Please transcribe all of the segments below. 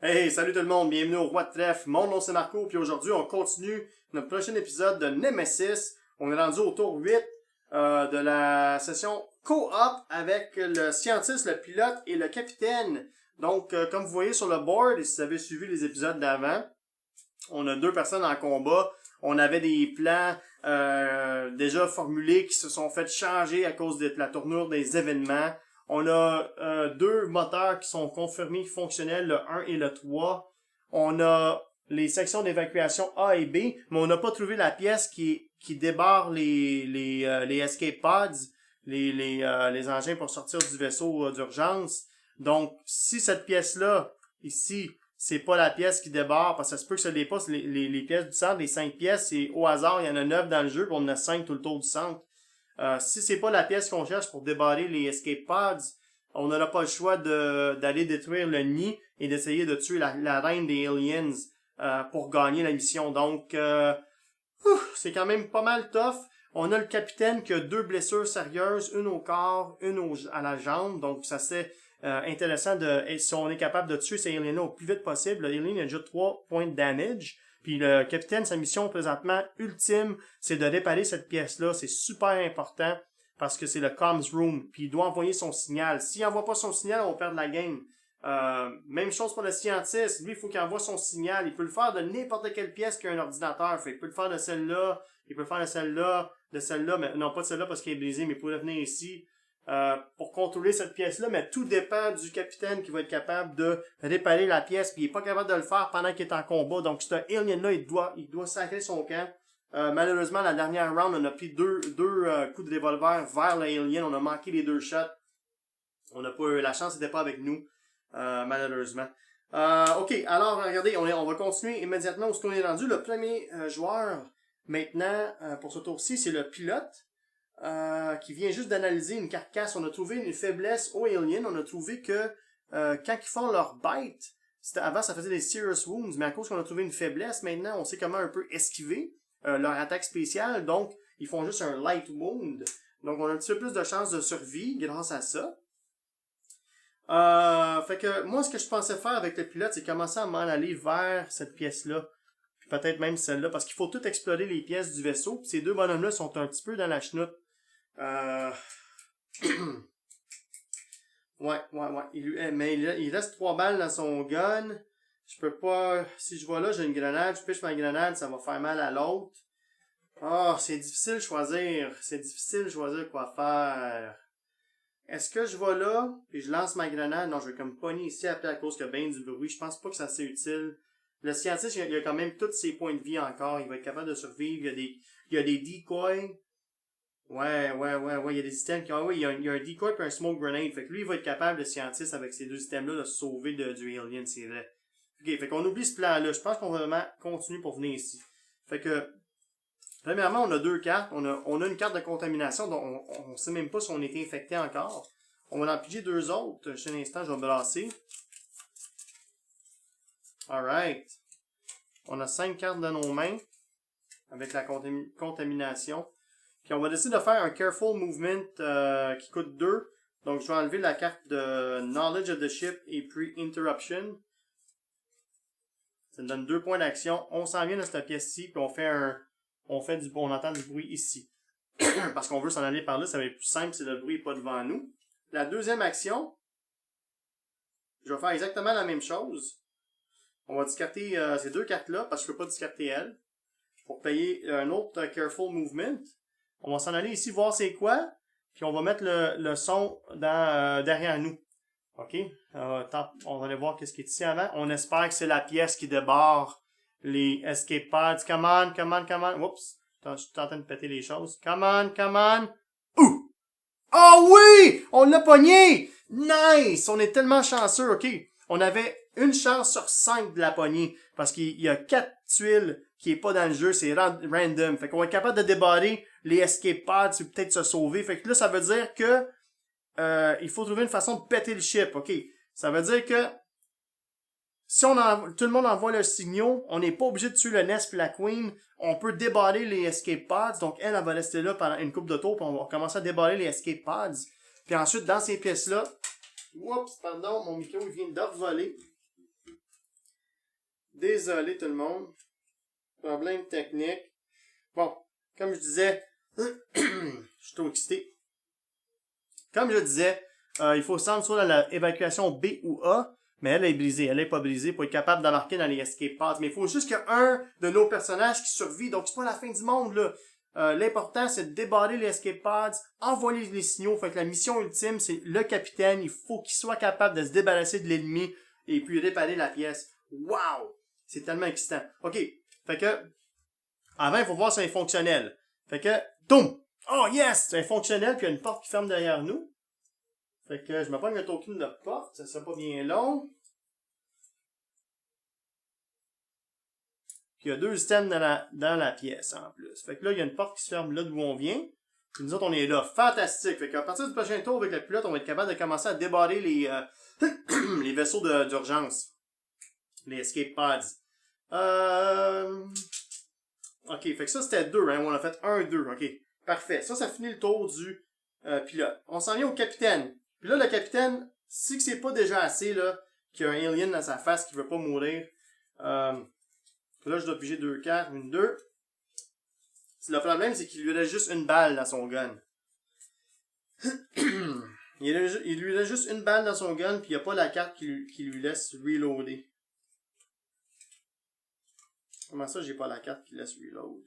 Hey, salut tout le monde, bienvenue au Roi de Trèfle. Mon nom c'est Marco, puis aujourd'hui on continue notre prochain épisode de Nemesis. On est rendu au tour 8 de la session co-op avec le scientiste, le pilote et le capitaine. Donc, comme vous voyez sur le board, et si vous avez suivi les épisodes d'avant, on a deux personnes en combat. On avait des plans déjà formulés qui se sont fait changer à cause de la tournure des événements. On a deux moteurs qui sont confirmés fonctionnels, le 1 et le 3. On a les sections d'évacuation A et B, mais on n'a pas trouvé la pièce qui débarre les escape pods, les engins pour sortir du vaisseau d'urgence. Donc, si cette pièce-là, ici, c'est pas la pièce qui débarre, parce que ça se peut que ce n'est pas les pièces du centre, les 5 pièces, c'est au hasard, il y en a 9 dans le jeu, puis on en a 5 tout le tour du centre. Si c'est pas la pièce qu'on cherche pour débarrer les escape pods, on n'aura pas le choix d'aller détruire le nid et d'essayer de tuer la reine des aliens pour gagner la mission. Donc, c'est quand même pas mal tough. On a le capitaine qui a 2 blessures sérieuses, une au corps, une à la jambe. Donc, ça c'est intéressant si on est capable de tuer ces aliens-là au plus vite possible. L'alien a déjà 3 points de damage. Puis le capitaine, sa mission présentement ultime, c'est de réparer cette pièce-là. C'est super important parce que c'est le comms room. Puis il doit envoyer son signal. S'il n'envoie pas son signal, on va perdre la game. Même chose pour le scientiste. Lui, il faut qu'il envoie son signal. Il peut le faire de n'importe quelle pièce qui a un ordinateur. Fait, il peut le faire de celle-là, il peut le faire de celle-là, mais non pas de celle-là parce qu'elle est brisée, mais il peut venir ici. Pour contrôler cette pièce-là, mais tout dépend du capitaine qui va être capable de réparer la pièce, puis il est pas capable de le faire pendant qu'il est en combat. Donc, ce alien-là, il doit sacrer son camp. Malheureusement, la dernière round, on a pris deux coups de revolver vers l'alien. On a manqué les 2 shots. On n'a pas eu la chance, c'était pas avec nous, malheureusement. Ok, alors, regardez, on va continuer immédiatement où ce qu'on est rendu. Le premier joueur, maintenant, pour ce tour-ci, c'est le pilote. Qui vient juste d'analyser une carcasse. On a trouvé une faiblesse aux aliens. On a trouvé que quand ils font leur bite, avant ça faisait des serious wounds, mais à cause qu'on a trouvé une faiblesse, maintenant on sait comment un peu esquiver leur attaque spéciale. Donc ils font juste un light wound. Donc on a un petit peu plus de chances de survie grâce à ça. Fait que moi ce que je pensais faire avec le pilote, c'est commencer à m'en aller vers cette pièce-là. Puis peut-être même celle-là, parce qu'il faut tout explorer les pièces du vaisseau. Puis ces deux bonhommes-là sont un petit peu dans la chenoute. Ouais. Mais il reste 3 balles dans son gun. Je peux pas... Si je vois là, j'ai une grenade. Je piche ma grenade, ça va faire mal à l'autre. C'est difficile de choisir. C'est difficile de choisir quoi faire. Est-ce que je vais là, puis je lance ma grenade? Non, je vais comme pogner ici après à cause qu'il y a bien du bruit. Je pense pas que ça c'est utile. Le scientiste, il a quand même tous ses points de vie encore. Il va être capable de survivre. Il y a des decoys. Ouais, il y a des systèmes qui ont, il y a un decoy et un smoke grenade. Fait que lui, il va être capable, le scientiste, avec ces deux systèmes-là, de se sauver du alien, c'est vrai. Ok, fait qu'on oublie ce plan-là. Je pense qu'on va vraiment continuer pour venir ici. Fait que, premièrement, on a 2 cartes. On a une carte de contamination, dont on sait même pas si on est infecté encore. On va en piger 2 autres. Juste un instant, je vais brasser. Alright. On a 5 cartes dans nos mains, avec la contamination. Puis on va décider de faire un Careful Movement qui coûte 2. Donc je vais enlever la carte de Knowledge of the Ship et Pre-Interruption. Ça nous donne 2 points d'action. On s'en vient dans cette pièce-ci, puis on entend du bruit ici. Parce qu'on veut s'en aller par là, ça va être plus simple si le bruit n'est pas devant nous. La deuxième action, je vais faire exactement la même chose. On va discarter ces 2 cartes-là, parce que je ne peux pas discarter elles. Pour payer un autre Careful Movement. On va s'en aller ici voir c'est quoi, puis on va mettre le son derrière nous. OK? On va aller voir qu'est-ce qui est ici avant. On espère que c'est la pièce qui débarre les escape pods. Come on. Oups, je suis en train de péter les choses. Come on. Ouh! Oh oui! On l'a pogné! Nice! On est tellement chanceux, OK? On avait une chance sur 5 de la pogner, parce qu'il y a 4 tuiles qui est pas dans le jeu, c'est random. Fait qu'on va être capable de débarrer les escape pods et peut-être se sauver. Fait que là, ça veut dire que il faut trouver une façon de péter le ship, ok? Ça veut dire que si tout le monde envoie le signal, on n'est pas obligé de tuer le Nest et la Queen. On peut débarrer les escape pods. Donc elle va rester là pendant une couple de tours, puis on va commencer à débarrer les escape pods. Puis ensuite, dans ces pièces-là, oups, pardon, mon micro il vient de voler. Désolé tout le monde. Problème technique. Bon, comme je disais, je suis trop excité. Comme je disais, il faut se rendre soit dans l'évacuation B ou A, mais elle est brisée. Elle est pas brisée pour être capable d'embarquer dans les escape pods. Mais il faut juste qu'il y ait un de nos personnages qui survit. Donc c'est pas la fin du monde, là. L'important, c'est de débarrer les escape pods, envoyer les signaux. Fait que la mission ultime, c'est le capitaine. Il faut qu'il soit capable de se débarrasser de l'ennemi et puis réparer la pièce. Wow! C'est tellement excitant. OK. Fait que, avant, il faut voir si c'est fonctionnel. Fait que, boum! Oh yes! C'est fonctionnel, puis il y a une porte qui ferme derrière nous. Fait que je me prends un token de porte, ça sera pas bien long. Puis il y a 2 items dans la pièce en plus. Fait que là, il y a une porte qui se ferme là d'où on vient. Puis nous autres, on est là. Fantastique! Fait qu'à partir du prochain tour avec le pilote, on va être capable de commencer à débarrer les, les vaisseaux d'urgence. Les escape pods. OK, fait que ça c'était 2, hein. On a fait 1, 2. OK. Parfait. Ça finit le tour du pilote. On s'en vient au capitaine. Puis là, le capitaine, si c'est pas déjà assez, là, qu'il y a un alien dans sa face qui veut pas mourir, là, je dois piger 2 cartes, 1, 2. Le problème, c'est qu'il lui reste juste une balle dans son gun. il lui reste juste une balle dans son gun, puis il n'y a pas la carte qui lui laisse reloader. Comment ça, j'ai pas la carte qui laisse reload?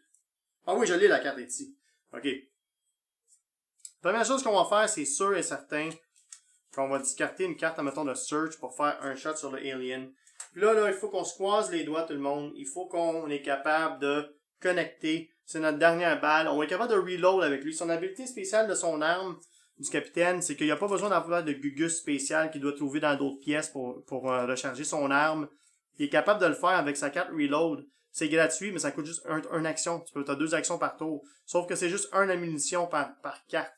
Ah oui, je l'ai, la carte est ici. OK. Première chose qu'on va faire, c'est sûr et certain qu'on va discarter une carte, admettons, de search pour faire un shot sur le alien. Puis là, il faut qu'on se croise les doigts, tout le monde. Il faut qu'on est capable de connecter. C'est notre dernière balle. On va être capable de reload avec lui. Son habilité spéciale de son arme, du capitaine, c'est qu'il n'y a pas besoin d'avoir de gugus spécial qu'il doit trouver dans d'autres pièces pour recharger son arme. Il est capable de le faire avec sa carte reload. C'est gratuit, mais ça coûte juste une action. Tu as 2 actions par tour. Sauf que c'est juste 1 ammunition par carte.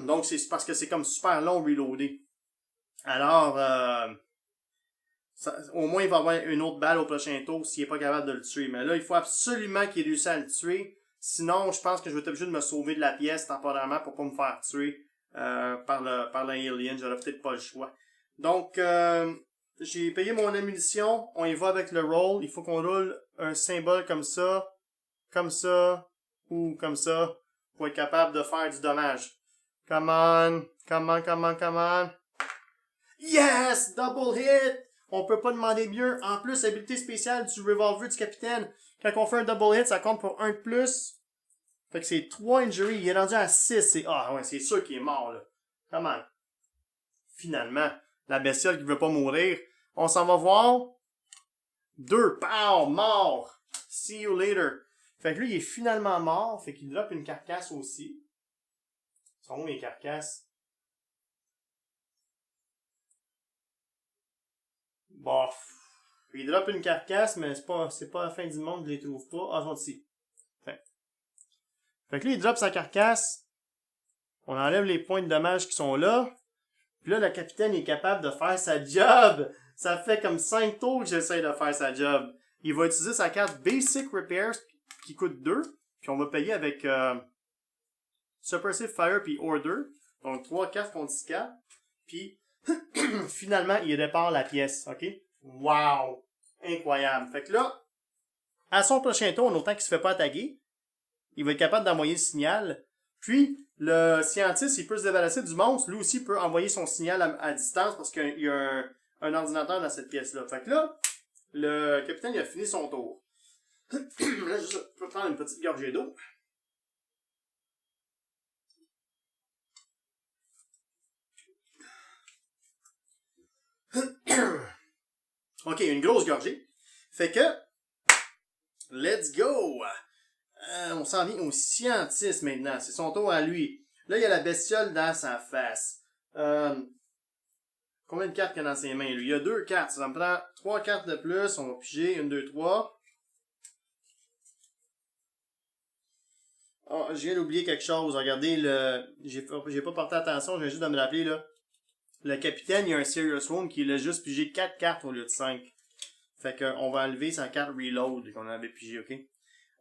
Donc, c'est parce que c'est comme super long reloader. Alors, au moins, il va avoir une autre balle au prochain tour s'il n'est pas capable de le tuer. Mais là, il faut absolument qu'il réussisse à le tuer. Sinon, je pense que je vais être obligé de me sauver de la pièce temporairement pour pas me faire tuer par l'alien. J'aurais peut-être pas le choix. Donc, j'ai payé mon ammunition. On y va avec le roll. Il faut qu'on roule un symbole comme ça, ou comme ça, pour être capable de faire du dommage. Come on, come on, come on, come on. Yes! Double hit! On peut pas demander mieux. En plus, habilité spéciale du revolver du capitaine. Quand on fait un double hit, ça compte pour 1 de plus. Fait que c'est 3 injuries. Il est rendu à 6. Ah ouais, c'est sûr qu'il est mort, là. Come on. Finalement, la bestiole qui veut pas mourir. On s'en va voir. 2. Pow! Mort! See you later. Fait que lui, il est finalement mort. Fait qu'il drop une carcasse aussi. Sont où les carcasses? Bof. Il drop une carcasse, mais c'est pas la fin du monde, je les trouve pas. Ah, ils sont ici. Fait que là, il drop sa carcasse. On enlève les points de dommage qui sont là. Puis là, le capitaine est capable de faire sa job. Ça fait comme 5 tours que j'essaie de faire sa job. Il va utiliser sa carte Basic Repairs qui coûte 2. Puis on va payer avec Suppressive Fire puis Order. Donc 3 cartes contre 10 cartes. Puis finalement, il répare la pièce. OK? Wow! Incroyable. Fait que là, à son prochain tour, autant qu'il se fait pas attaquer, il va être capable d'envoyer le signal. Puis, le scientiste, il peut se débarrasser du monstre. Lui aussi peut envoyer son signal à distance parce qu'il y a un ordinateur dans cette pièce-là. Fait que là, le capitaine, il a fini son tour. Là, je peux prendre une petite gorgée d'eau. OK, une grosse gorgée. Fait que, let's go! On s'en vient au scientiste maintenant. C'est son tour à lui. Là, il y a la bestiole dans sa face. Combien de cartes qu'il y a dans ses mains, lui? Il y a 2 cartes. Ça me prend 3 cartes de plus. On va piger. 1, 2, 3. Oh, je viens d'oublier quelque chose. Regardez, j'ai pas porté attention. Je viens juste de me rappeler, là. Le capitaine, il y a un Serious Wound qui l'a juste pigé 4 cartes au lieu de 5. Fait qu'on va enlever sa carte Reload qu'on avait pigé, OK?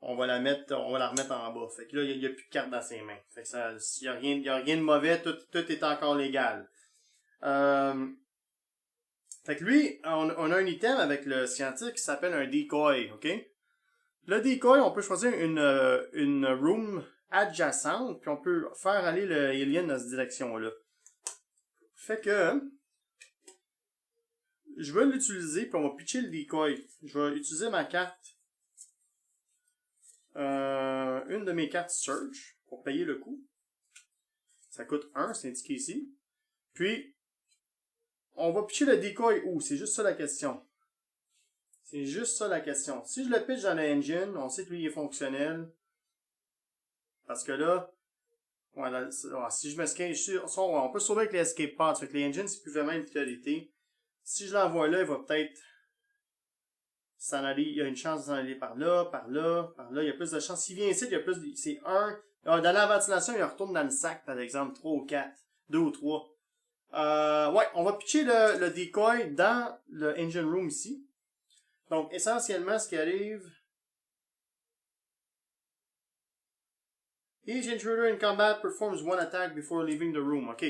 On va la remettre en bas. Fait que là, il n'y a plus de cartes dans ses mains. Fait que ça, il y a rien de mauvais, tout est encore légal. Fait que lui, on a un item avec le scientifique qui s'appelle un decoy, ok? Le decoy, on peut choisir une room adjacente, puis on peut faire aller le alien dans cette direction-là. Fait que, je vais l'utiliser, puis on va pitcher le decoy. Je vais utiliser ma carte, une de mes cartes search, pour payer le coût. Ça coûte 1, c'est indiqué ici. Puis, on va pitcher le decoy où? C'est juste ça la question. C'est juste ça la question. Si je le pitch dans l'engine, on sait que lui il est fonctionnel. Parce que là, voilà, si je m'escape, on peut sauver avec les escape pods. Fait que les engines, c'est plus vraiment une priorité. Si je l'envoie là, il va peut-être s'en aller. Il y a une chance d'en aller par là, par là, par là. Il y a plus de chance. S'il vient ici, il y a plus de. C'est 1. Dans la ventilation, il retourne dans le sac, par exemple, 3 ou 4. 2 ou 3. Ouais, on va pitcher le decoy dans le engine room ici. Donc, essentiellement, ce qui arrive... Each intruder in combat performs one attack before leaving the room. OK.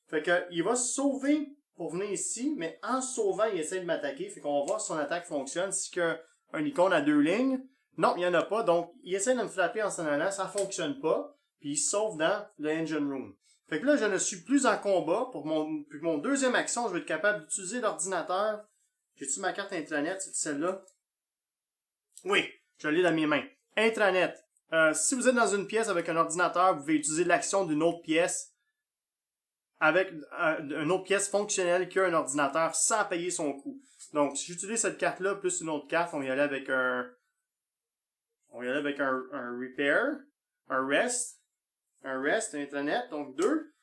Fait que, il va se sauver pour venir ici, mais en se sauvant, il essaie de m'attaquer. Fait qu'on va voir si son attaque fonctionne. Si qu'un icône a 2 lignes, non, il n'y en a pas. Donc, il essaie de me frapper en s'en allant, ça fonctionne pas. Puis il se sauve dans le engine room. Fait que là, je ne suis plus en combat. Pour mon deuxième action, je vais être capable d'utiliser l'ordinateur. J'ai-tu ma carte intranet, c'est celle-là? Oui, je l'ai dans mes mains. Intranet. Si vous êtes dans une pièce avec un ordinateur, vous pouvez utiliser l'action d'une autre pièce avec une autre pièce fonctionnelle qu'un ordinateur sans payer son coût. Donc, si j'utilise cette carte-là plus une autre carte, on va y aller avec un repair, un rest, un intranet, donc 2.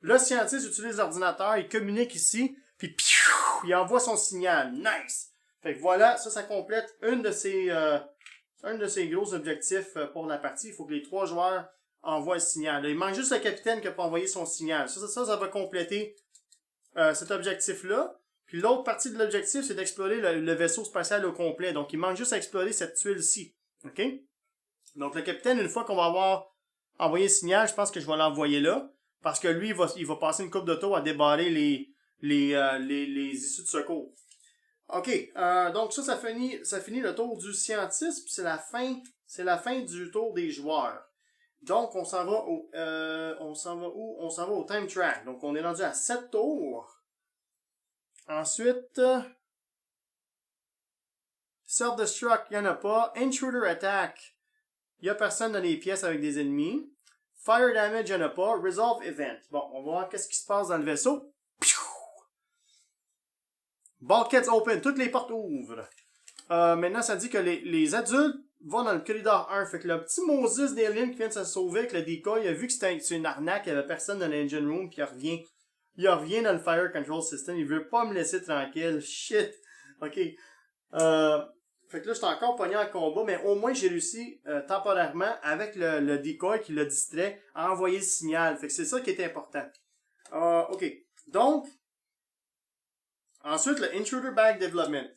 Le scientiste utilise l'ordinateur, il communique ici, puis piou, il envoie son signal. Nice! Fait que voilà, ça complète un de ces gros objectifs pour la partie. Il faut que les 3 joueurs envoient le signal. Là, il manque juste le capitaine qui n'a pas envoyé son signal. Ça va compléter cet objectif-là. Puis l'autre partie de l'objectif, c'est d'explorer le vaisseau spatial au complet. Donc, il manque juste à explorer cette tuile-ci. OK? Donc, le capitaine, une fois qu'on va avoir envoyé le signal, je pense que je vais l'envoyer là. Parce que lui, il va passer une coupe de tour à débarrer les issues de secours. OK, donc ça finit le tour du scientiste, puis c'est la fin du tour des joueurs. Donc, on s'en va où? On s'en va au time track. Donc, on est rendu à 7 tours. Ensuite, self-destruct, il n'y en a pas. Intruder attack, il n'y a personne dans les pièces avec des ennemis. Fire damage, il n'y en a pas. Resolve event. Bon, on va voir qu'est-ce qui se passe dans le vaisseau. Bulkheads open, toutes les portes ouvrent. Maintenant, ça dit que les adultes vont dans le corridor 1. Fait que le petit Moses d'Alien qui vient de se sauver avec le decoy, il a vu que c'était une arnaque, il n'y avait personne dans l'engine room, puis il revient dans le fire control system. Il veut pas me laisser tranquille. Shit. OK. Fait que là, j'étais encore pogné en combat, mais au moins, j'ai réussi temporairement, avec le decoy qui l'a distrait, à envoyer le signal. Fait que c'est ça qui est important. OK. Donc, ensuite, le Intruder Bag Development.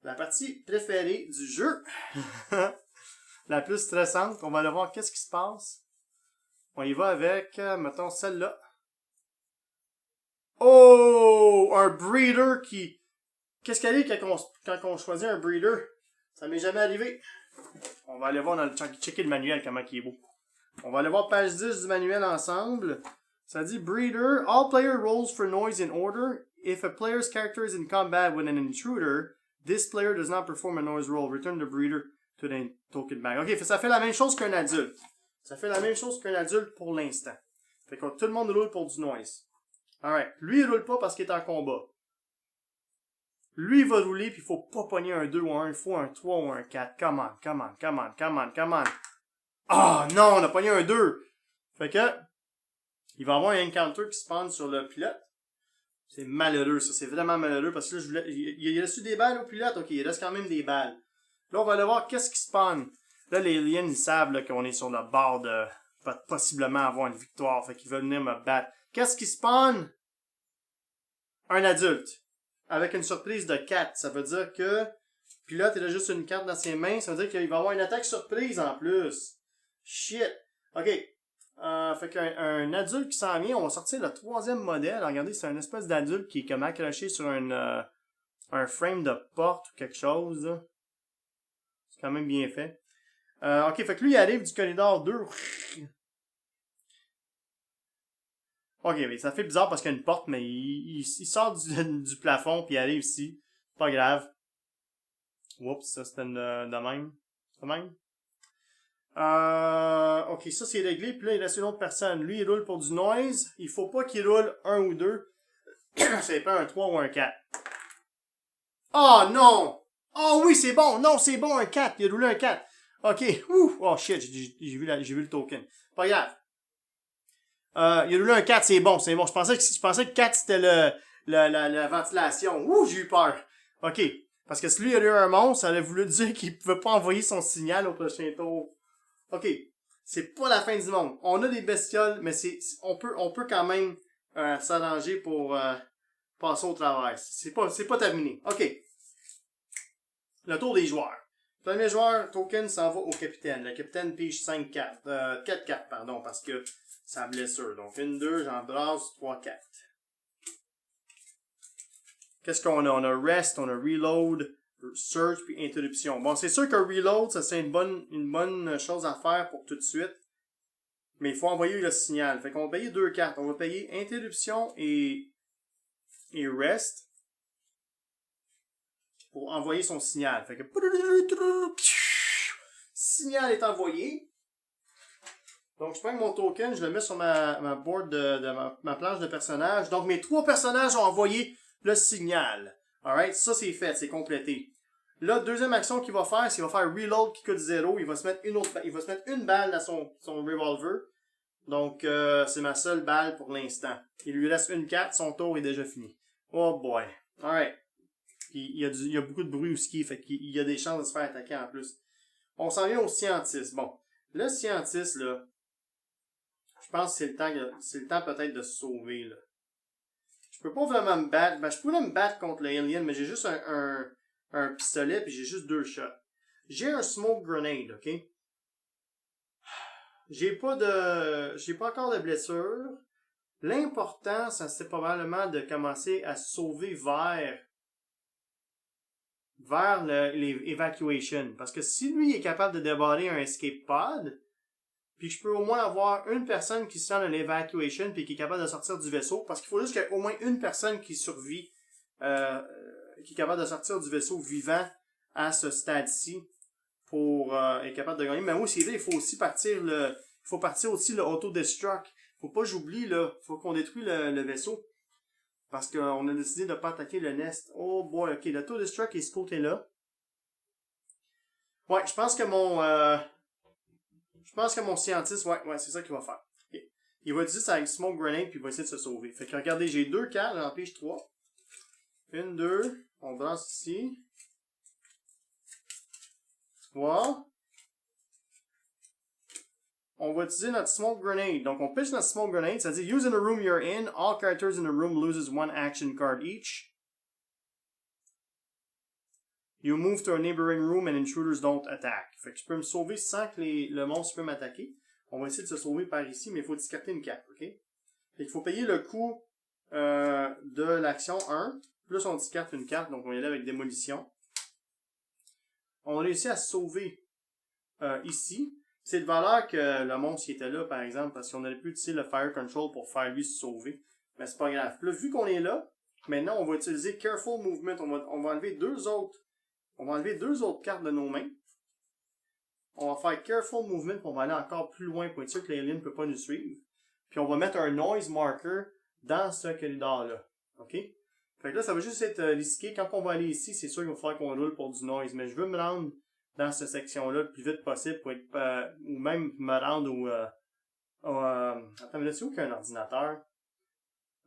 La partie préférée du jeu. La plus stressante. On va aller voir qu'est-ce qui se passe. On y va avec, mettons, celle-là. Oh! Un breeder qui... Qu'est-ce qu'il y a quand on choisit un breeder? Ça m'est jamais arrivé. On va aller voir dans le... Checker le manuel, comment il est beau. On va aller voir page 10 du manuel ensemble. Ça dit breeder. All player rolls for noise in order. If a player's character is in combat with an intruder, this player does not perform a noise roll. Return the breeder to the token bag. Ok, ça fait la même chose qu'un adulte. Ça fait la même chose qu'un adulte pour l'instant. Fait que tout le monde roule pour du noise. Alright. Lui, il roule pas parce qu'il est en combat. Lui, il va rouler, puis il faut pas pogner un 2 ou un 1, il faut un 3 ou un 4. Come on. Ah, non, on a pogné un 2. Fait que, il va y avoir un encounter qui spawn sur le pilote. C'est malheureux, ça, c'est vraiment malheureux, parce que là, il reste des balles au pilote? Ok, il reste quand même des balles. Là, on va aller voir qu'est-ce qui spawn. Là, les aliens, ils savent là, qu'on est sur le bord de possiblement avoir une victoire, fait qu'ils veulent venir me battre. Qu'est-ce qui spawn? Un adulte. Avec une surprise de 4. Ça veut dire que pilote, il a juste une carte dans ses mains. Ça veut dire qu'il va avoir une attaque surprise en plus. Shit. OK. Fait qu'un adulte qui s'en vient, on va sortir le troisième modèle. Regardez, c'est un espèce d'adulte qui est comme accroché sur un frame de porte ou quelque chose. Là. C'est quand même bien fait. Ok, fait que lui, il arrive du corridor 2. Ok, mais ça fait bizarre parce qu'il y a une porte, mais il sort du plafond puis il arrive ici. Pas grave. Oups, ça c'était de même. De même. Ok, ça c'est réglé. Puis là, il reste une autre personne. Lui, il roule pour du noise. Il faut pas qu'il roule un ou deux. C'est pas un 3 ou un 4. Oh non! Oh oui, c'est bon! Non, c'est bon, un 4. Il a roulé un 4. Ok. Ouh. Oh shit, j'ai vu le token. Pas grave. Il a roulé un 4, c'est bon, c'est bon. Je pensais que 4 c'était la ventilation. Ouh, j'ai eu peur. Ok. Parce que si lui il a eu un monstre, ça allait voulu dire qu'il pouvait pas envoyer son signal au prochain tour. Ok. C'est pas la fin du monde. On a des bestioles, mais on peut quand même s'arranger pour passer au travail. C'est pas terminé. Ok. Le tour des joueurs. Premier joueur, token s'en va au capitaine. Le capitaine pige 5 cartes. 4 cartes, pardon, parce que sa blessure. Donc, 1, 2, j'en brasse, 3, 4. Qu'est-ce qu'on a? On a rest, on a reload, search, puis interruption. Bon, c'est sûr que reload, ça c'est une bonne chose à faire pour tout de suite. Mais il faut envoyer le signal. Fait qu'on va payer 2 cartes. On va payer interruption et rest pour envoyer son signal. Fait que signal est envoyé. Donc, je prends mon token, je le mets sur ma board ma planche de personnages. Donc, mes 3 personnages ont envoyé le signal. Alright, ça c'est fait, c'est complété. Là, deuxième action qu'il va faire, c'est qu'il va faire reload qui coûte 0. Il va se mettre une balle dans son revolver. Donc, c'est ma seule balle pour l'instant. Il lui reste une 4, son tour est déjà fini. Oh boy. Alright. Puis, il y a beaucoup de bruit au ski, fait qu'il y a des chances de se faire attaquer en plus. On s'en vient au scientiste. Bon, le scientiste, là, je pense que c'est le temps peut-être de se sauver, là. Je peux pas vraiment me battre. Ben, je pourrais me battre contre l'alien, mais j'ai juste un pistolet puis j'ai juste 2 shots. J'ai un smoke grenade, ok? J'ai pas encore de blessure. L'important, ça c'est probablement de commencer à se sauver vers les evacuation. Parce que si lui est capable de débarrer un escape pod, puis je peux au moins avoir une personne qui se sent dans l'évacuation puis qui est capable de sortir du vaisseau, parce qu'il faut juste qu'il y ait au moins une personne qui survit, qui est capable de sortir du vaisseau vivant à ce stade-ci pour être capable de gagner. Mais oui, c'est vrai, il faut partir aussi le auto-destruct. Faut pas j'oublie, là, faut qu'on détruise le vaisseau. Parce qu'on a décidé de pas attaquer le nest. Oh boy, ok, le auto-destruct est ce côté-là. Ouais, je pense que mon scientiste, ouais, c'est ça qu'il va faire. Okay. Il va utiliser sa smoke grenade puis il va essayer de se sauver. Fait que regardez, j'ai 2 cartes, j'en pige 3. 1, 2, on brasse ici. 3. On va utiliser notre smoke grenade. Donc on pitch notre smoke grenade, ça dit use in the room you're in, all characters in the room loses 1 action card each. You move to a neighboring room and intruders don't attack. Fait que je peux me sauver sans que le monstre peut m'attaquer. On va essayer de se sauver par ici, mais il faut discarter une carte, ok? Fait qu'il faut payer le coût de l'action 1, plus on discarte une carte, donc on y aller avec démolition. On a réussi à se sauver ici. C'est de valeur que le monstre qui était là, par exemple, parce qu'on aurait pu utiliser le Fire Control pour faire lui se sauver. Mais c'est pas grave. Puis là, vu qu'on est là, maintenant on va utiliser Careful Movement. On va enlever deux autres cartes de nos mains. On va faire Careful Movement pour aller encore plus loin pour être sûr que l'alien ne peut pas nous suivre. Puis on va mettre un Noise Marker dans ce corridor-là. OK? Fait que là, ça va juste être risqué. Quand on va aller ici, c'est sûr qu'il va falloir qu'on roule pour du noise. Mais je veux me rendre dans cette section-là le plus vite possible pour être... ou même me rendre attends, mais là, c'est où qu'il y a un ordinateur?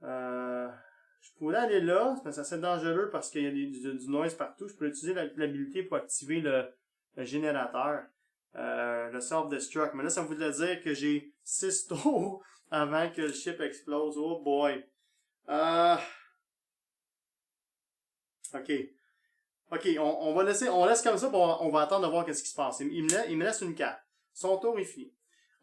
Je pourrais aller là, mais ça serait dangereux parce qu'il y a du noise partout. Je pourrais utiliser l'habilité pour activer le générateur. Le self-destruct. Mais là, ça voudrait dire que j'ai 6 tours avant que le ship explose. Oh boy. OK. OK, on laisse comme ça, on va attendre de voir qu'est-ce qui se passe. Il me laisse une carte. Son tour est fini.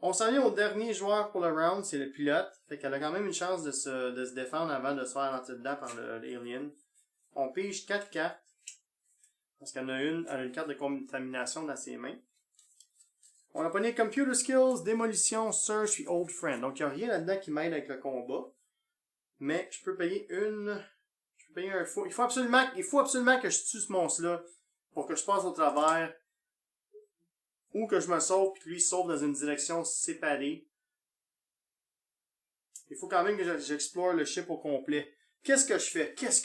On s'en vient au dernier joueur pour le round, c'est le pilote. Fait qu'elle a quand même une chance de se défendre avant de se faire rentrer dedans par l'alien. On pige 4 cartes. Parce qu'elle a elle a une carte de contamination dans ses mains. On a pogné Computer Skills, Démolition, Search et Old Friend. Donc il n'y a rien là-dedans qui m'aide avec le combat. Mais je peux payer une... Je peux payer un faux. Il faut absolument que je tue ce monstre-là pour que je passe au travers. Ou que je me sauve puis que lui se sauve dans une direction séparée. Il faut quand même que j'explore le ship au complet. Qu'est-ce que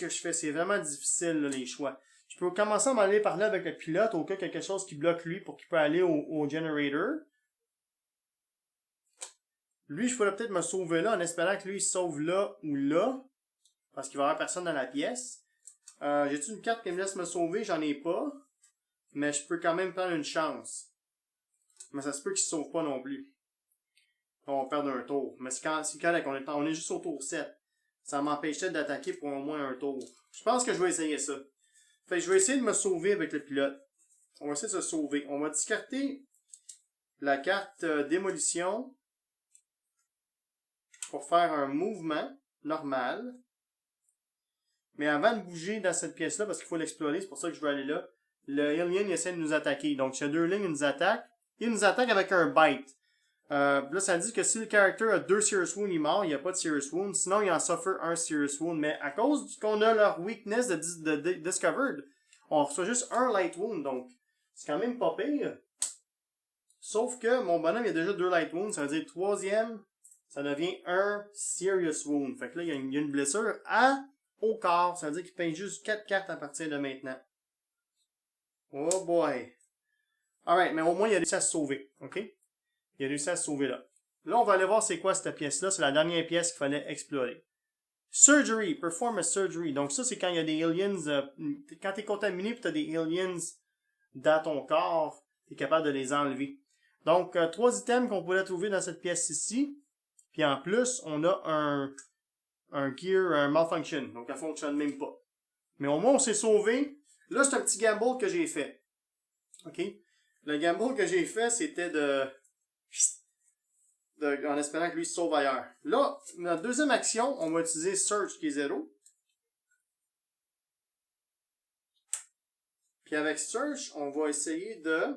je fais? C'est vraiment difficile là, les choix. Je peux commencer à m'aller parler avec le pilote au cas qu'il y a quelque chose qui bloque lui pour qu'il puisse aller au generator. Lui, je pourrais peut-être me sauver là en espérant que lui il se sauve là ou là. Parce qu'il va y avoir personne dans la pièce. J'ai-tu une carte qui me laisse me sauver? J'en ai pas. Mais je peux quand même prendre une chance. Mais ça se peut qu'il se sauve pas non plus. On va perdre un tour. Mais c'est correct, on est juste au tour 7. Ça m'empêchait d'attaquer pour au moins un tour. Je pense que je vais essayer ça. Fait que je vais essayer de me sauver avec le pilote. On va essayer de se sauver. On va discarter la carte démolition pour faire un mouvement normal. Mais avant de bouger dans cette pièce-là, parce qu'il faut l'explorer, c'est pour ça que je vais aller là, le alien il essaie de nous attaquer. Donc, il y a 2 lignes, il nous attaque. Il nous attaque avec un bite. Là, ça dit que si le character a 2 Serious Wounds, il est mort, il n'y a pas de Serious Wound. Sinon, il en suffer un Serious Wound. Mais à cause qu'on a leur weakness de Discovered, on reçoit juste un Light Wound. Donc, c'est quand même pas pire. Sauf que mon bonhomme, il a déjà 2 Light Wounds. Ça veut dire 3e, ça devient un Serious Wound. Fait que là, il y a une blessure au corps. Ça veut dire qu'il paye juste 4 cartes à partir de maintenant. Oh boy. Alright, mais au moins, il a réussi à se sauver. OK? Il a réussi à se sauver là. Là, on va aller voir c'est quoi cette pièce-là. C'est la dernière pièce qu'il fallait explorer. Surgery. Perform a surgery. Donc ça, c'est quand il y a des aliens... quand t'es contaminé et t'as des aliens dans ton corps, t'es capable de les enlever. Donc, 3 items qu'on pourrait trouver dans cette pièce ici. Puis en plus, on a un gear, un malfunction. Donc, elle fonctionne même pas. Mais au moins, on s'est sauvé. Là, c'est un petit gamble que j'ai fait. OK? Le gamble que j'ai fait, c'était en espérant que lui se sauve ailleurs. Là, notre deuxième action, on va utiliser Search qui est 0. Puis avec Search, on va essayer de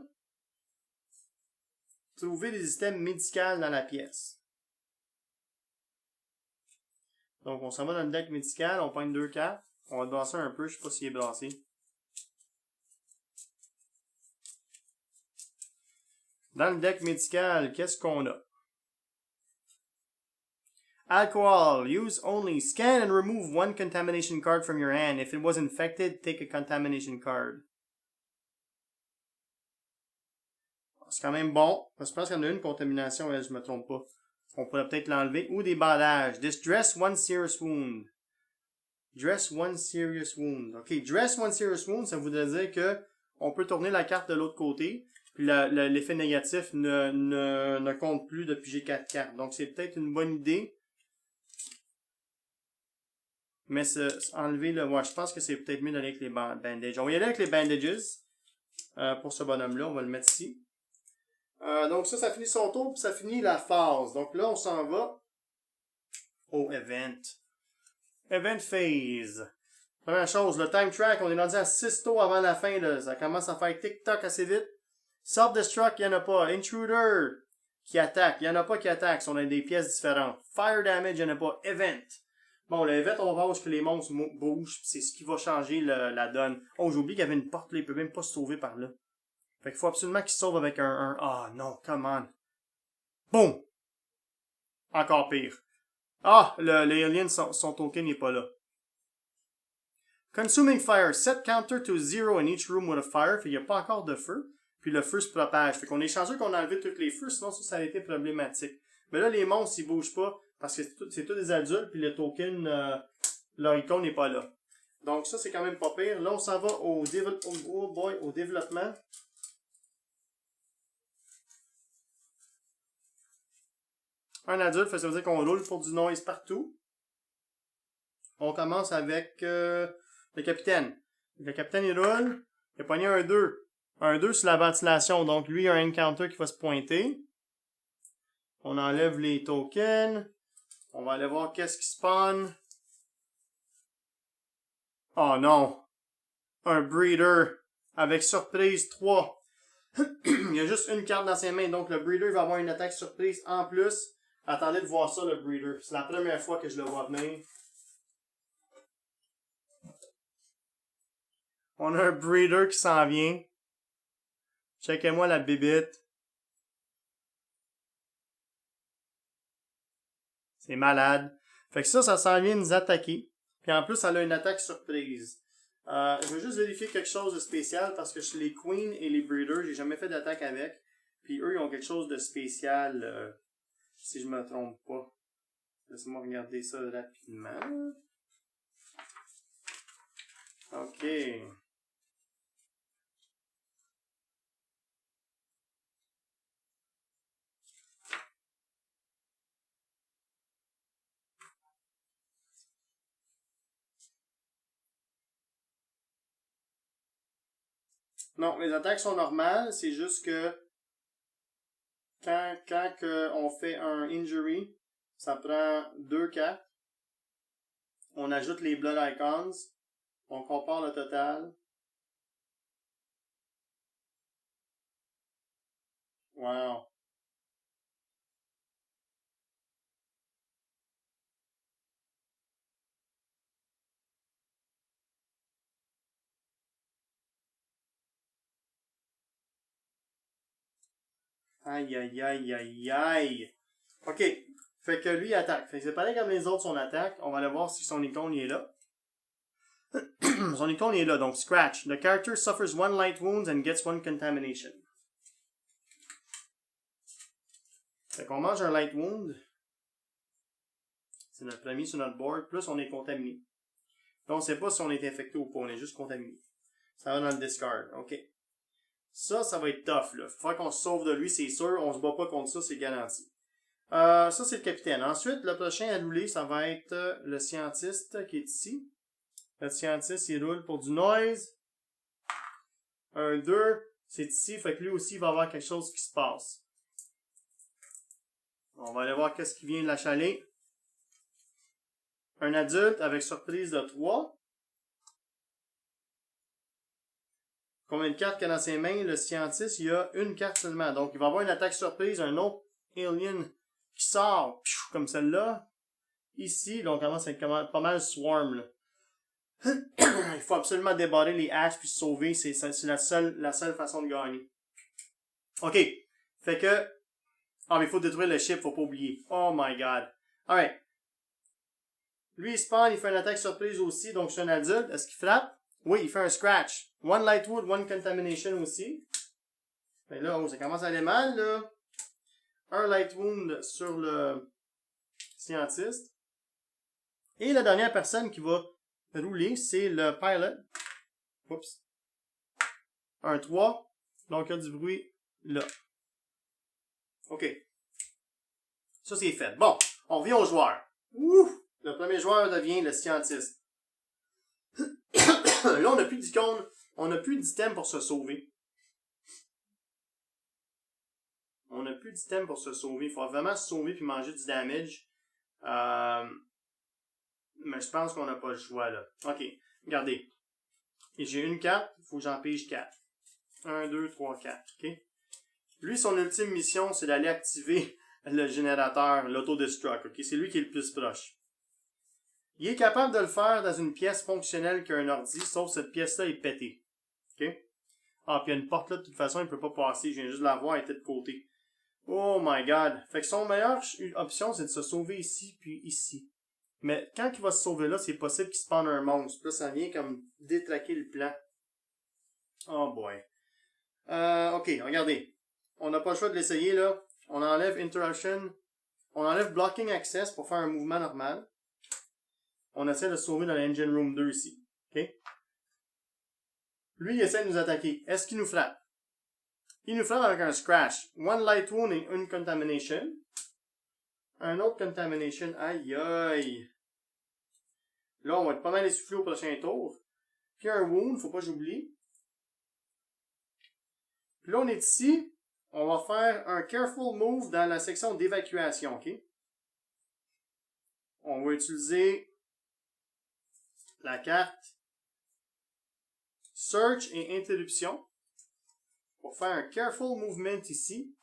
trouver des items médicaux dans la pièce. Donc on s'en va dans le deck médical, on pogne 2 cartes. On va brasser un peu, je sais pas s'il est brassé. Dans le deck médical, qu'est-ce qu'on a? Alcohol. Use only. Scan and remove 1 contamination card from your hand. If it was infected, take a contamination card. C'est quand même bon. Parce que je pense qu'il y en a une contamination, je me trompe pas. On pourrait peut-être l'enlever. Ou des bandages. Dress 1 serious wound. Dress 1 serious wound. Ok, dress 1 serious wound, ça voudrait dire que on peut tourner la carte de l'autre côté. Puis l'effet négatif ne compte plus depuis j'ai 4 cartes. Donc c'est peut-être une bonne idée. Mais enlever le... Ouais, je pense que c'est peut-être mieux d'aller avec les bandages. On va y aller avec les bandages. Pour ce bonhomme-là, on va le mettre ici. Donc ça finit son tour, puis ça finit la phase. Donc là, on s'en va au event. Event phase. Première chose, le time track, on est rendu à 6 tours avant la fin. Là. Ça commence à faire tic-toc assez vite. Self-destruct, il n'y en a pas. Intruder, qui attaque. Il n'y en a pas qui attaque. On a des pièces différentes. Fire damage, il n'y en a pas. Event. Bon, le event, on va voir où que les monstres bougent. C'est ce qui va changer la donne. Oh, j'ai oublié qu'il y avait une porte là. Il peut même pas se sauver par là. Fait qu'il faut absolument qu'il se sauve avec un... Ah non, come on. Boum! Encore pire. Ah, les aliens, son token n'est pas là. Consuming fire. Set counter to 0 in each room with a fire. Fait qu'il n'y a pas encore de feu. Puis le feu se propage. Fait qu'on est chanceux qu'on a enlevé tous les feux, sinon ça aurait été problématique. Mais là, les monstres, ils bougent pas. Parce que c'est tous des adultes, puis le token, leur icône n'est pas là. Donc ça, c'est quand même pas pire. Là, on s'en va au développement. Un adulte, ça veut dire qu'on roule pour du noise partout. On commence avec le capitaine. Le capitaine, il roule. Il a pogné un 2. Un 2 sur la ventilation. Donc, lui, il a un encounter qui va se pointer. On enlève les tokens. On va aller voir qu'est-ce qui spawn. Oh non! Un breeder avec surprise 3. Il y a juste une carte dans ses mains, donc le breeder va avoir une attaque surprise en plus. Attendez de voir ça, le breeder. C'est la première fois que je le vois venir. On a un breeder qui s'en vient. Checkez-moi la bébite. C'est malade. Fait que ça s'en vient nous attaquer. Puis en plus, elle a une attaque surprise. Je veux juste vérifier quelque chose de spécial parce que chez les queens et les breeders, j'ai jamais fait d'attaque avec. Puis eux, ils ont quelque chose de spécial, si je me trompe pas. Laissez-moi regarder ça rapidement. Ok. Non, les attaques sont normales, c'est juste que quand on fait un injury, ça prend 2 cartes. On ajoute les blood icons. On compare le total. Wow. Aïe, aïe, aïe, aïe, aïe. Ok. Fait que lui, il attaque. Fait que c'est pareil comme les autres, son attaque. On va aller voir si son icône il est là. Son icône il est là, donc scratch. The character suffers 1 light wounds and gets 1 contamination. Fait qu'on mange un light wound. C'est notre premier sur notre board. Plus on est contaminé. Donc on sait pas si on est infecté ou pas, on est juste contaminé. Ça va dans le discard. Ok. Ça va être tough, là. Faut qu'on se sauve de lui, c'est sûr. On se bat pas contre ça, c'est garanti. Ça, c'est le capitaine. Ensuite, le prochain à rouler, ça va être le scientiste qui est ici. Le scientiste, il roule pour du noise. 1, 2. C'est ici, fait que lui aussi, il va avoir quelque chose qui se passe. On va aller voir qu'est-ce qui vient de l'achaler. Un adulte avec surprise de 3. Combien de cartes qu'il y a dans ses mains? Le scientiste, il a une carte seulement. Donc, il va avoir une attaque surprise, un autre alien qui sort, comme celle-là. Ici, donc, on commence à être pas mal swarm, là. Il faut absolument débarrer les haches puis se sauver. C'est la seule façon de gagner. OK. Fait que... Ah, mais il faut détruire le ship, faut pas oublier. Oh my god. Alright. Lui, il spawn, il fait une attaque surprise aussi, donc c'est un adulte. Est-ce qu'il frappe? Oui, il fait un scratch. 1 light wood, 1 contamination aussi. Mais là, oh, ça commence à aller mal, là. Un light wound sur le scientiste. Et la dernière personne qui va rouler, c'est le pilot. Oups. Un 3. Donc, il y a du bruit là. OK. Ça, c'est fait. Bon, on revient aux joueurs. Ouh! Le premier joueur devient le scientiste. Là, on n'a plus d'icône. On n'a plus d'item pour se sauver. On n'a plus d'item pour se sauver. Il faut vraiment se sauver puis manger du damage. Mais je pense qu'on n'a pas le choix, là. OK. Regardez. Et j'ai une carte. Il faut que j'en pige 4. 1, 2, 3, 4. OK? Lui, son ultime mission, c'est d'aller activer le générateur, l'autodestruct. OK? C'est lui qui est le plus proche. Il est capable de le faire dans une pièce fonctionnelle qu'un ordi, sauf cette pièce-là est pétée. OK? Ah, puis il y a une porte là, de toute façon, il ne peut pas passer. Je viens juste de la voir, elle était de côté. Oh my god. Fait que son meilleure option, c'est de se sauver ici, puis ici. Mais quand il va se sauver là, c'est possible qu'il spawn un monstre. Là, ça vient comme détraquer le plan. Oh boy. Ok, regardez. On n'a pas le choix de l'essayer, là. On enlève Interruption. On enlève Blocking Access pour faire un mouvement normal. On essaie de se sauver dans l'Engine Room 2 ici. Ok? Lui, il essaie de nous attaquer. Est-ce qu'il nous frappe? Il nous frappe avec un Scratch. 1 Light Wound et une Contamination. Un autre Contamination. Aïe aïe. Là, on va être pas mal essoufflé au prochain tour. Puis un Wound, faut pas que j'oublie. Puis là, on est ici. on va faire un careful move dans la section d'évacuation, ok? On va utiliser la carte Search et Interruption pour faire un careful movement ici.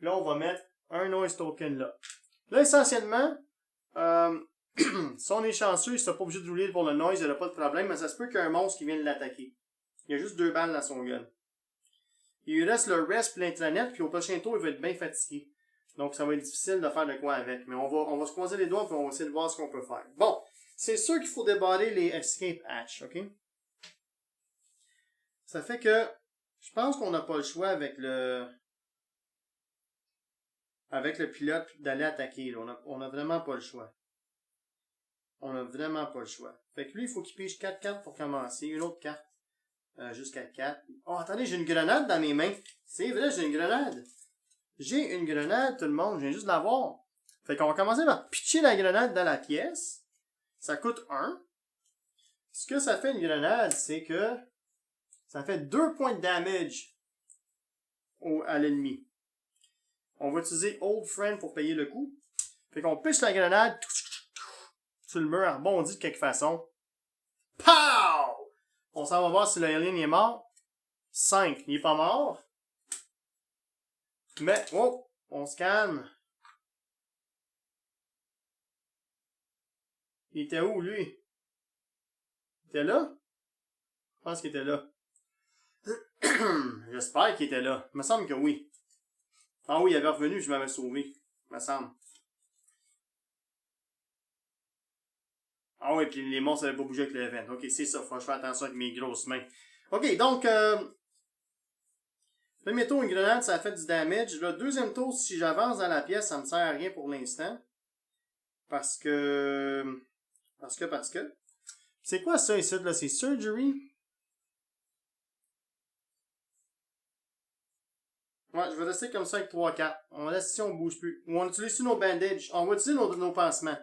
Là, on va mettre un noise token là. Là, essentiellement, si on est chanceux, il sera pas obligé de rouler pour le noise, il n'y aura pas de problème, mais ça se peut qu'il y ait un monstre qui vienne l'attaquer. Il y a juste 2 balles dans son gun. Il lui reste le rest et l'intranet, puis au prochain tour, il va être bien fatigué. Donc, ça va être difficile de faire de quoi avec. Mais on va se croiser les doigts, puis on va essayer de voir ce qu'on peut faire. Bon, c'est sûr qu'il faut débarrer les escape hatch, ok? Ça fait que, je pense qu'on n'a pas le choix avec le pilote d'aller attaquer. Là. On a vraiment pas le choix. On a vraiment pas le choix. Fait que lui, il faut qu'il pige 4 cartes pour commencer. Une autre carte. Jusqu'à 4. Oh, attendez, j'ai une grenade dans mes mains. C'est vrai, j'ai une grenade. J'ai une grenade, tout le monde. Je viens juste de l'avoir. Fait qu'on va commencer par pitcher la grenade dans la pièce. Ça coûte 1. Ce que ça fait une grenade, c'est que ça fait 2 points de damage à l'ennemi. On va utiliser Old Friend pour payer le coup. Fait qu'on pitche la grenade sur le mur, elle rebondit de quelque façon. Pow! On s'en va voir si le alien est mort. 5. Il est pas mort. Mais, oh, on se calme. Il était où, lui? Il était là? Je pense qu'il était là. J'espère qu'il était là. Il me semble que oui. Ah oui, il avait revenu, je m'avais sauvé. Il me semble. Ah oui, puis les monstres n'avaient pas bougé avec le event. Ok, c'est ça, faut que je fasse attention avec mes grosses mains. Ok, donc, premier tour, une grenade, ça a fait du damage. Le deuxième tour, si j'avance dans la pièce, ça me sert à rien pour l'instant. Parce que... C'est quoi ça ici, là? C'est Surgery? Ouais, je vais rester comme ça avec 3-4. On laisse ici, on bouge plus. Ou on utilise nos bandages. On va utiliser nos pansements.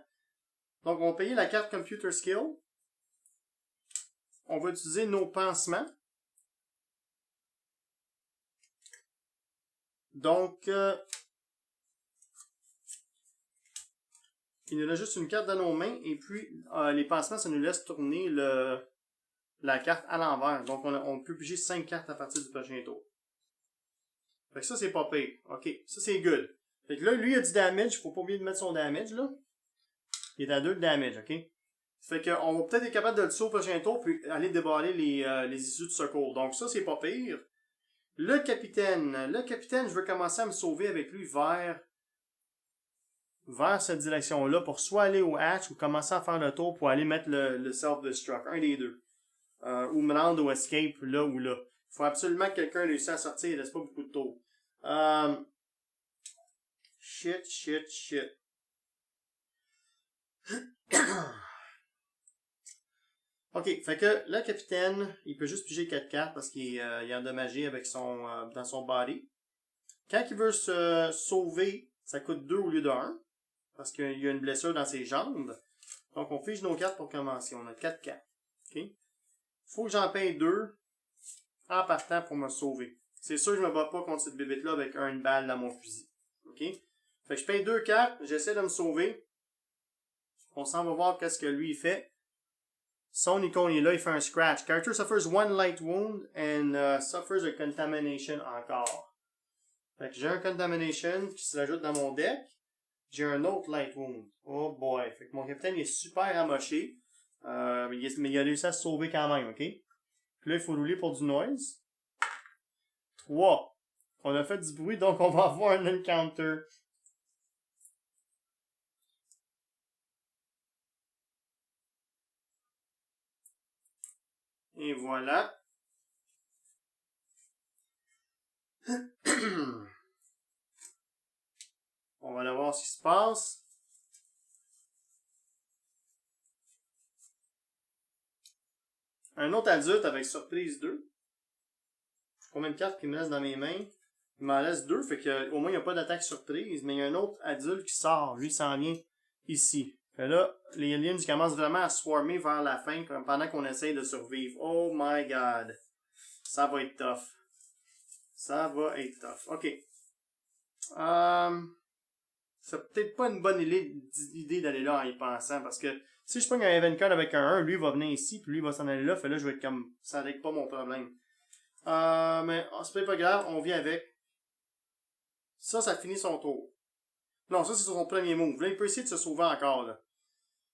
Donc, on va payer la carte Computer Skill. On va utiliser nos pansements. Donc, il nous reste juste une carte dans nos mains. Et puis, les pansements, ça nous laisse tourner la carte à l'envers. Donc, on peut piger 5 cartes à partir du prochain tour. Fait que ça, c'est pas pire. Ok, ça, c'est good. Fait que là, lui, il a du damage. Faut pas oublier de mettre son damage, là. Il est à 2 de damage, ok? Ça fait qu'on va peut-être être capable de le tuer au prochain tour, puis aller déballer les issues de secours. Donc ça, c'est pas pire. Le capitaine, je veux commencer à me sauver avec lui vers cette direction-là, pour soit aller au hatch, ou commencer à faire le tour pour aller mettre le self-destruct, un des deux. Ou me rendre au escape, là ou là. Faut absolument que quelqu'un réussisse à sortir, il reste pas beaucoup de tours. Shit. Ok, fait que le capitaine, il peut juste piger 4 cartes parce qu'il est endommagé avec dans son body. Quand il veut se sauver, ça coûte 2 au lieu de 1. Parce qu'il y a une blessure dans ses jambes. Donc on fige nos cartes pour commencer. On a 4 cartes. Ok? Faut que j'en paye 2 en partant pour me sauver. C'est sûr que je me bats pas contre cette bébête-là avec une balle dans mon fusil. Ok? Fait que je paye 2 cartes, j'essaie de me sauver. On s'en va voir qu'est-ce que lui il fait. Son icône est là, il fait un scratch. Character suffers 1 light wound and suffers a contamination encore. Fait que j'ai un contamination qui se rajoute dans mon deck. J'ai un autre light wound. Oh boy. Fait que mon capitaine est super amoché. Mais il a réussi à se sauver quand même, ok? Puis là, il faut rouler pour du noise. 3. On a fait du bruit, donc on va avoir un encounter. Et voilà. On va aller voir ce qui se passe. Un autre adulte avec surprise 2. Combien de cartes qui me reste dans mes mains? Il m'en reste 2, fait qu'au moins il n'y a pas d'attaque surprise, mais il y a un autre adulte qui sort. Lui, il s'en vient ici. Fait là, les aliens commencent vraiment à swarmer vers la fin pendant qu'on essaye de survivre. Oh my god. Ça va être tough. Ça va être tough. OK. C'est peut-être pas une bonne idée d'aller là en y pensant, parce que si je prends un event card avec un 1, lui va venir ici, puis lui va s'en aller là, fait là je vais être comme, ça règle pas mon problème. Mais c'est pas grave, on vient avec. Ça finit son tour. Non, ça c'est son premier move. Là, il peut essayer de se sauver encore, là.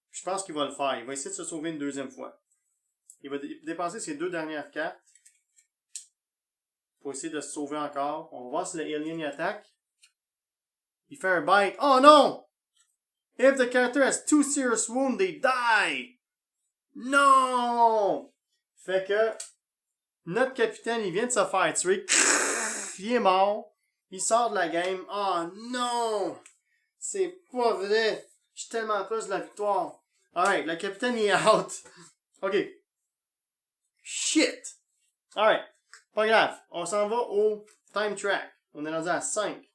Je pense qu'il va le faire. Il va essayer de se sauver une deuxième fois. Il va dépenser ses 2 dernières cartes pour essayer de se sauver encore. On va voir si le alien y attaque. Il fait un bite. Oh non! If the character has 2 serious wounds, they die! Non! Fait que notre capitaine, il vient de se faire tuer. Il est mort. Il sort de la game. Oh non! C'est pas vrai! Je suis tellement proche de la victoire. Alright, le capitaine il est out. Ok. Shit! Alright. Pas grave. On s'en va au time track. On est rendu à 5.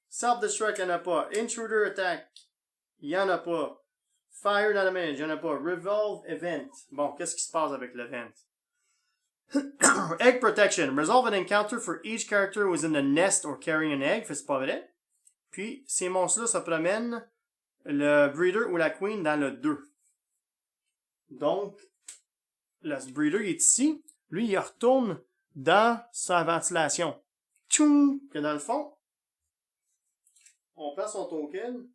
Self-destruct, y'en a pas. Intruder attack, y'en a pas. Fire damage, y'en a pas. Revolve event. Bon, qu'est-ce qui se passe avec l'event? Egg protection. Resolve an encounter for each character who is in the nest or carrying an egg. Fait c'est pas vrai. Puis, ces monstres-là, ça promène le breeder ou la queen dans le 2. Donc, le breeder, il est ici. Lui, il retourne dans sa ventilation. Tchoum! Que dans le fond, on prend son token.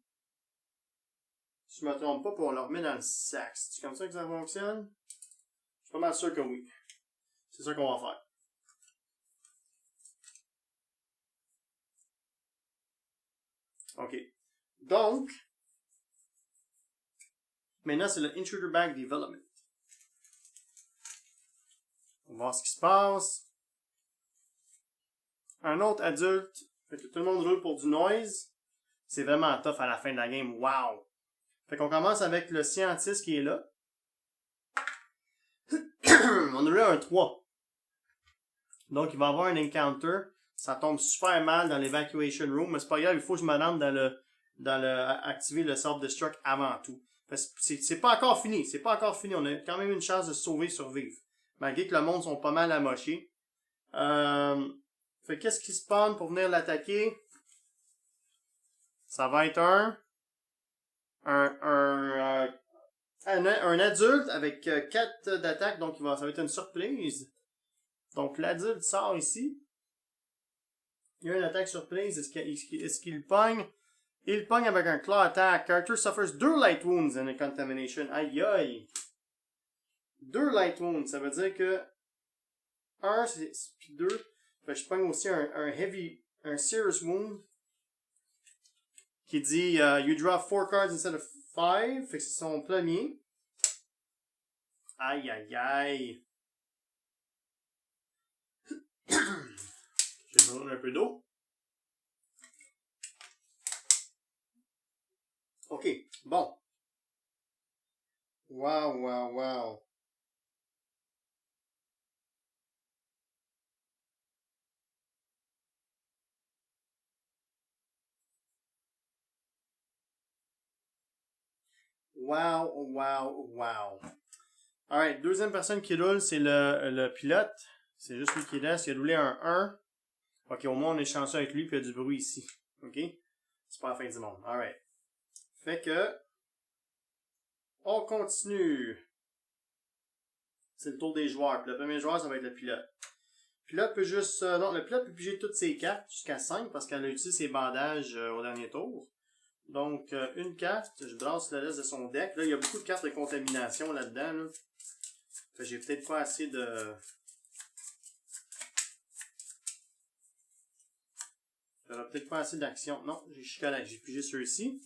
Si je me trompe pas, puis on le remet dans le sac. C'est comme ça que ça fonctionne? Je suis pas mal sûr que oui. C'est ça qu'on va faire. OK. Donc, maintenant, c'est le Intruder Bag Development. On va voir ce qui se passe. Un autre adulte. Fait que tout le monde roule pour du noise. C'est vraiment tough à la fin de la game. Wow! Fait qu'on commence avec le scientiste qui est là. On a eu un 3. Donc, il va avoir un encounter. Ça tombe super mal dans l'evacuation room. Mais c'est pas grave, il faut que je me rende activer le self-destruct avant tout. C'est pas encore fini. C'est pas encore fini. On a quand même une chance de se sauver, survivre. Malgré que le monde sont pas mal amochés. Fait qu'est-ce qui spawn pour venir l'attaquer? Ça va être un adulte avec 4 d'attaque, donc ça va être une surprise. Donc l'adulte sort ici. Il y a une attaque surprise. Est-ce qu'il pogne? Il pogne avec un claw attack. Character suffers 2 light wounds in a contamination. Aïe aïe! 2 light wounds, ça veut dire que 1 puis 2. Fait que je pogne aussi un serious wound. Qui dit you draw 4 cards instead of 5. Fait que c'est son premier. Aïe aïe aïe. J'ai besoin d'un peu d'eau. Ok, bon. Wow, wow, wow. Wow, wow, wow. Alright, deuxième personne qui roule, c'est le pilote. C'est juste lui qui reste. Il a roulé un 1. Ok, au moins on est chanceux avec lui, puis il y a du bruit ici. Ok? C'est pas la fin du monde. Alright. Fait que... on continue. C'est le tour des joueurs. Puis le premier joueur, ça va être le pilote. Le pilote peut juste... non, le pilote peut piger toutes ses cartes jusqu'à 5 parce qu'elle a utilisé ses bandages au dernier tour. Donc, une carte, je brasse le reste de son deck. Là, il y a beaucoup de cartes de contamination là-dedans. Là. Fait que j'ai peut-être pas assez de... J'aurais peut-être pas assez d'action. Non, j'ai pigé ceux-ci.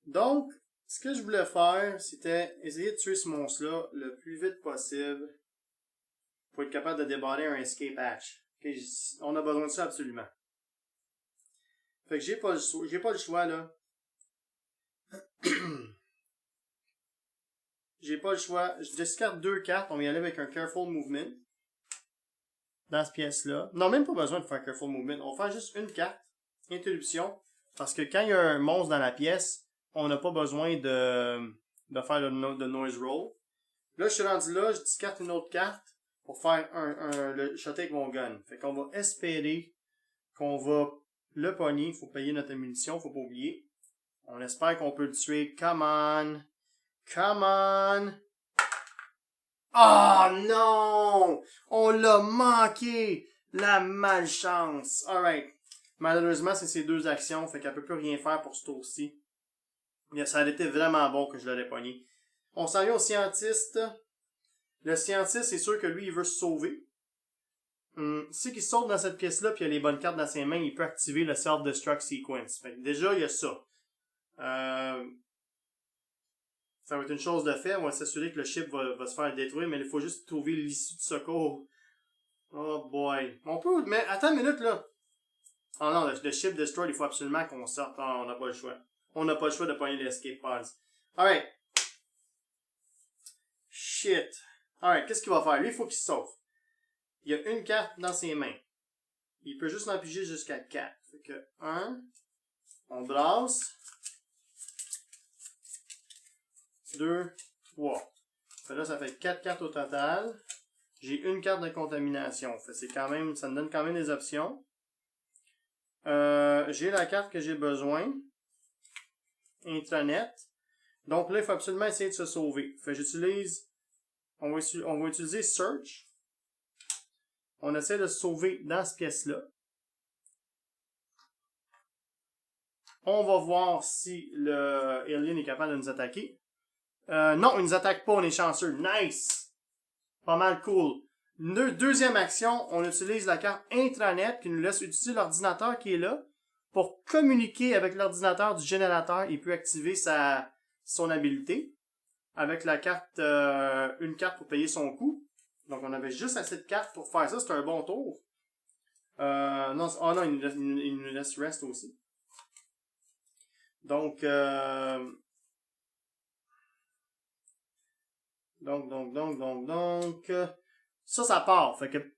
Donc, ce que je voulais faire, c'était essayer de tuer ce monstre-là le plus vite possible pour être capable de débarrer un escape hatch. Okay, on a besoin de ça absolument. Fait que j'ai pas le choix là. J'ai pas le choix. Je discarte 2 cartes. On va y aller avec un Careful Movement. Dans cette pièce-là. Non, même pas besoin de faire Careful Movement. On va faire juste une carte. Interruption. Parce que quand il y a un monstre dans la pièce, on n'a pas besoin de faire de noise roll. Là, je suis rendu là. Je discarte une autre carte. pour faire le shot avec mon gun. Fait qu'on va espérer qu'on va le pogner. Faut payer notre munition, faut pas oublier. On espère qu'on peut le tuer. Come on! Come on! Oh non! On l'a manqué! La malchance! Alright. Malheureusement, c'est ces deux actions, fait qu'elle peut plus rien faire pour ce tour-ci. Ça aurait été vraiment bon que je l'aurais pogné. On s'en vient au scientiste. Le scientiste, c'est sûr que lui, il veut se sauver. Si il saute dans cette pièce-là, puis il a les bonnes cartes dans ses mains, il peut activer le Self-Destruct Sequence. Fait que déjà, il y a ça. Ça va être une chose de fait. On va s'assurer que le ship va se faire détruire, mais il faut juste trouver l'issue de secours. Oh boy. On peut... Mais attends une minute, là. Oh non, le ship destroy, il faut absolument qu'on sorte. Oh, on n'a pas le choix. On n'a pas le choix de pogner l'escape pods. Alright. Shit. Alright, qu'est-ce qu'il va faire? Lui, il faut qu'il se sauve. Il a une carte dans ses mains. Il peut juste en piger jusqu'à 4. Fait que 1. On brasse. 2, 3. Là, ça fait 4 cartes au total. J'ai une carte de contamination. Fait c'est quand même, ça me donne quand même des options. J'ai la carte que j'ai besoin. Intranet. Donc là, il faut absolument essayer de se sauver. Fait j'utilise... On va utiliser Search. On essaie de se sauver dans cette pièce-là. On va voir si le alien est capable de nous attaquer. Non, il nous attaque pas, on est chanceux. Nice! Pas mal cool. Deuxième action, on utilise la carte Intranet qui nous laisse utiliser l'ordinateur qui est là pour communiquer avec l'ordinateur du générateur. Il peut activer son habilité avec la carte, une carte pour payer son coût. Donc on avait juste assez de cartes pour faire ça, c'est un bon tour. Non, oh non, il nous laisse rest aussi. Donc, ça part. Fait que,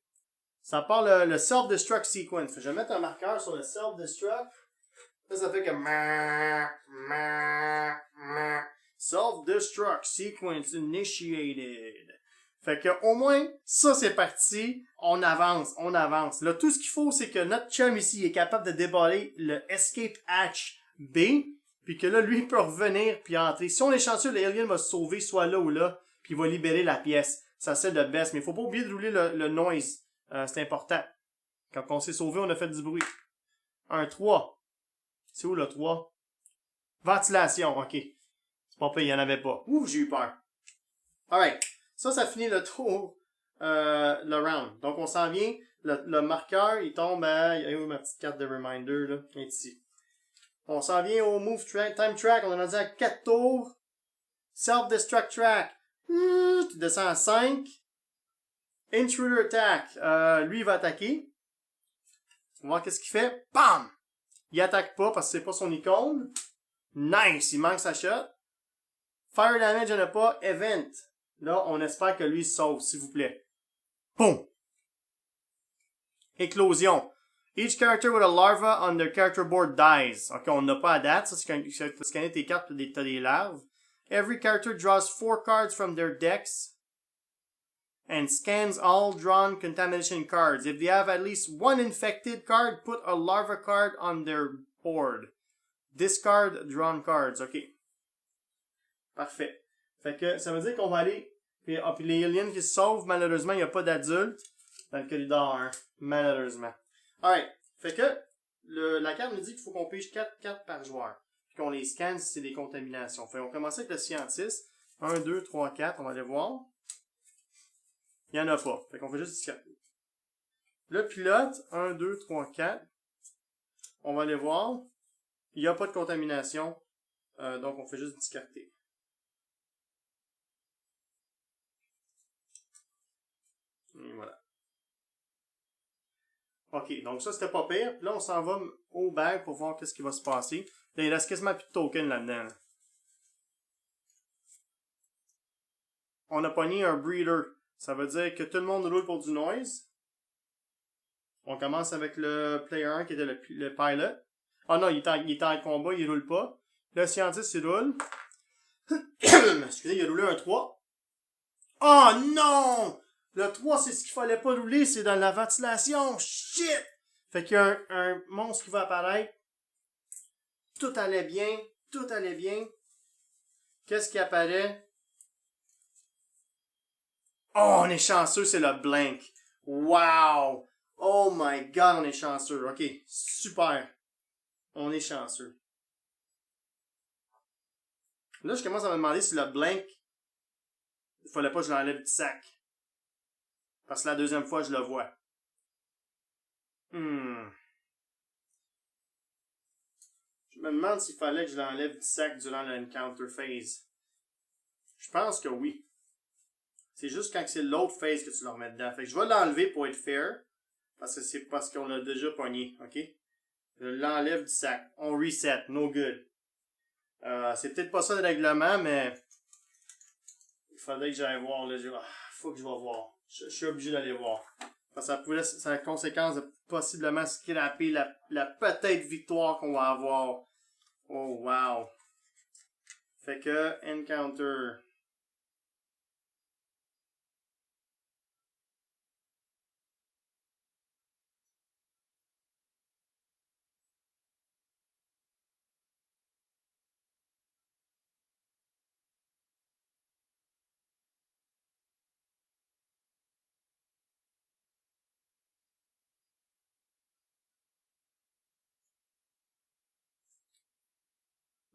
ça part le Self-Destruct Sequence. Fait que je vais mettre un marqueur sur le Self-Destruct. Ça fait que Self-Destruct Sequence Initiated. Fait que, au moins, ça c'est parti. On avance. Là, tout ce qu'il faut, c'est que notre chum ici est capable de déballer le Escape Hatch B. Puis que là, lui, il peut revenir puis entrer. Si on est chanceux, l'alien va se sauver soit là ou là. Puis il va libérer la pièce. Ça, c'est le best. Mais il faut pas oublier de rouler le noise. C'est important. Quand on s'est sauvé, on a fait du bruit. Un 3. C'est où le 3? Ventilation, ok. C'est pas pire, il y en avait pas. Ouf, j'ai eu peur. Alright. Ça finit le tour. Le round. Donc on s'en vient. Le marqueur, il tombe à... Il y a où ma petite carte de reminder, là? Ici. On s'en vient au move track, time track. On est rendu à 4 tours. Self-destruct track. Tu descends à 5. Intruder attack. Lui, il va attaquer. On va voir qu'est-ce qu'il fait. Bam! Il attaque pas parce que c'est pas son icône. Nice! Il manque sa shot. Fire damage, il n'y en a pas. Event. Là, on espère que lui se sauve, s'il vous plaît. Boom! Éclosion. Each character with a larva on their character board dies. Ok, on n'a pas à date. Ça, c'est quand tu scanner tes cartes, t'as des larves. Every character draws 4 cards from their decks and scans all drawn contamination cards. If they have at least one infected card, put a larva card on their board. Discard drawn cards. Ok. Parfait. Fait que ça veut dire qu'on va aller... Puis les aliens qui se sauvent, malheureusement, il n'y a pas d'adultes dans le corridor 1. Malheureusement. Alright. Fait que la carte nous dit qu'il faut qu'on pige 4 cartes par joueur. Puis qu'on les scanne si c'est des contaminations. Fait qu'on commence avec le scientiste. 1, 2, 3, 4. On va aller voir. Il n'y en a pas. Fait qu'on fait juste discarter. Le pilote. 1, 2, 3, 4. On va aller voir. Il n'y a pas de contamination. Donc on fait juste discarter. Et voilà. Ok, donc ça c'était pas pire. Puis là on s'en va au bag pour voir qu'est-ce qui va se passer. Là, il reste quasiment plus de tokens là-dedans. Là. On a pogné un breeder. Ça veut dire que tout le monde roule pour du noise. On commence avec le player 1 qui était le pilot. Ah non, il est en combat, il roule pas. Le scientiste il roule. Excusez, il a roulé un 3. Oh non! Le 3, c'est ce qu'il fallait pas rouler, c'est dans la ventilation. Shit! Fait qu'il y a un monstre qui va apparaître. Tout allait bien. Tout allait bien. Qu'est-ce qui apparaît? Oh, on est chanceux, c'est le blank. Wow! Oh my god, on est chanceux. Ok, super. On est chanceux. Là, je commence à me demander si le blank, il fallait pas que je l'enlève du sac. Parce que la deuxième fois, je le vois. Je me demande s'il fallait que je l'enlève du sac durant l'encounter phase. Je pense que oui. C'est juste quand c'est l'autre phase que tu le remets dedans. Fait que je vais l'enlever pour être fair. Parce que c'est parce qu'on l'a déjà pogné. Ok? Je l'enlève du sac. On reset. No good. C'est peut-être pas ça le règlement, mais il faudrait que j'aille voir. Là. Faut que je vais voir. Je suis obligé d'aller voir. Parce que ça a la conséquence de possiblement scraper la peut-être victoire qu'on va avoir. Oh wow. Fait que encounter.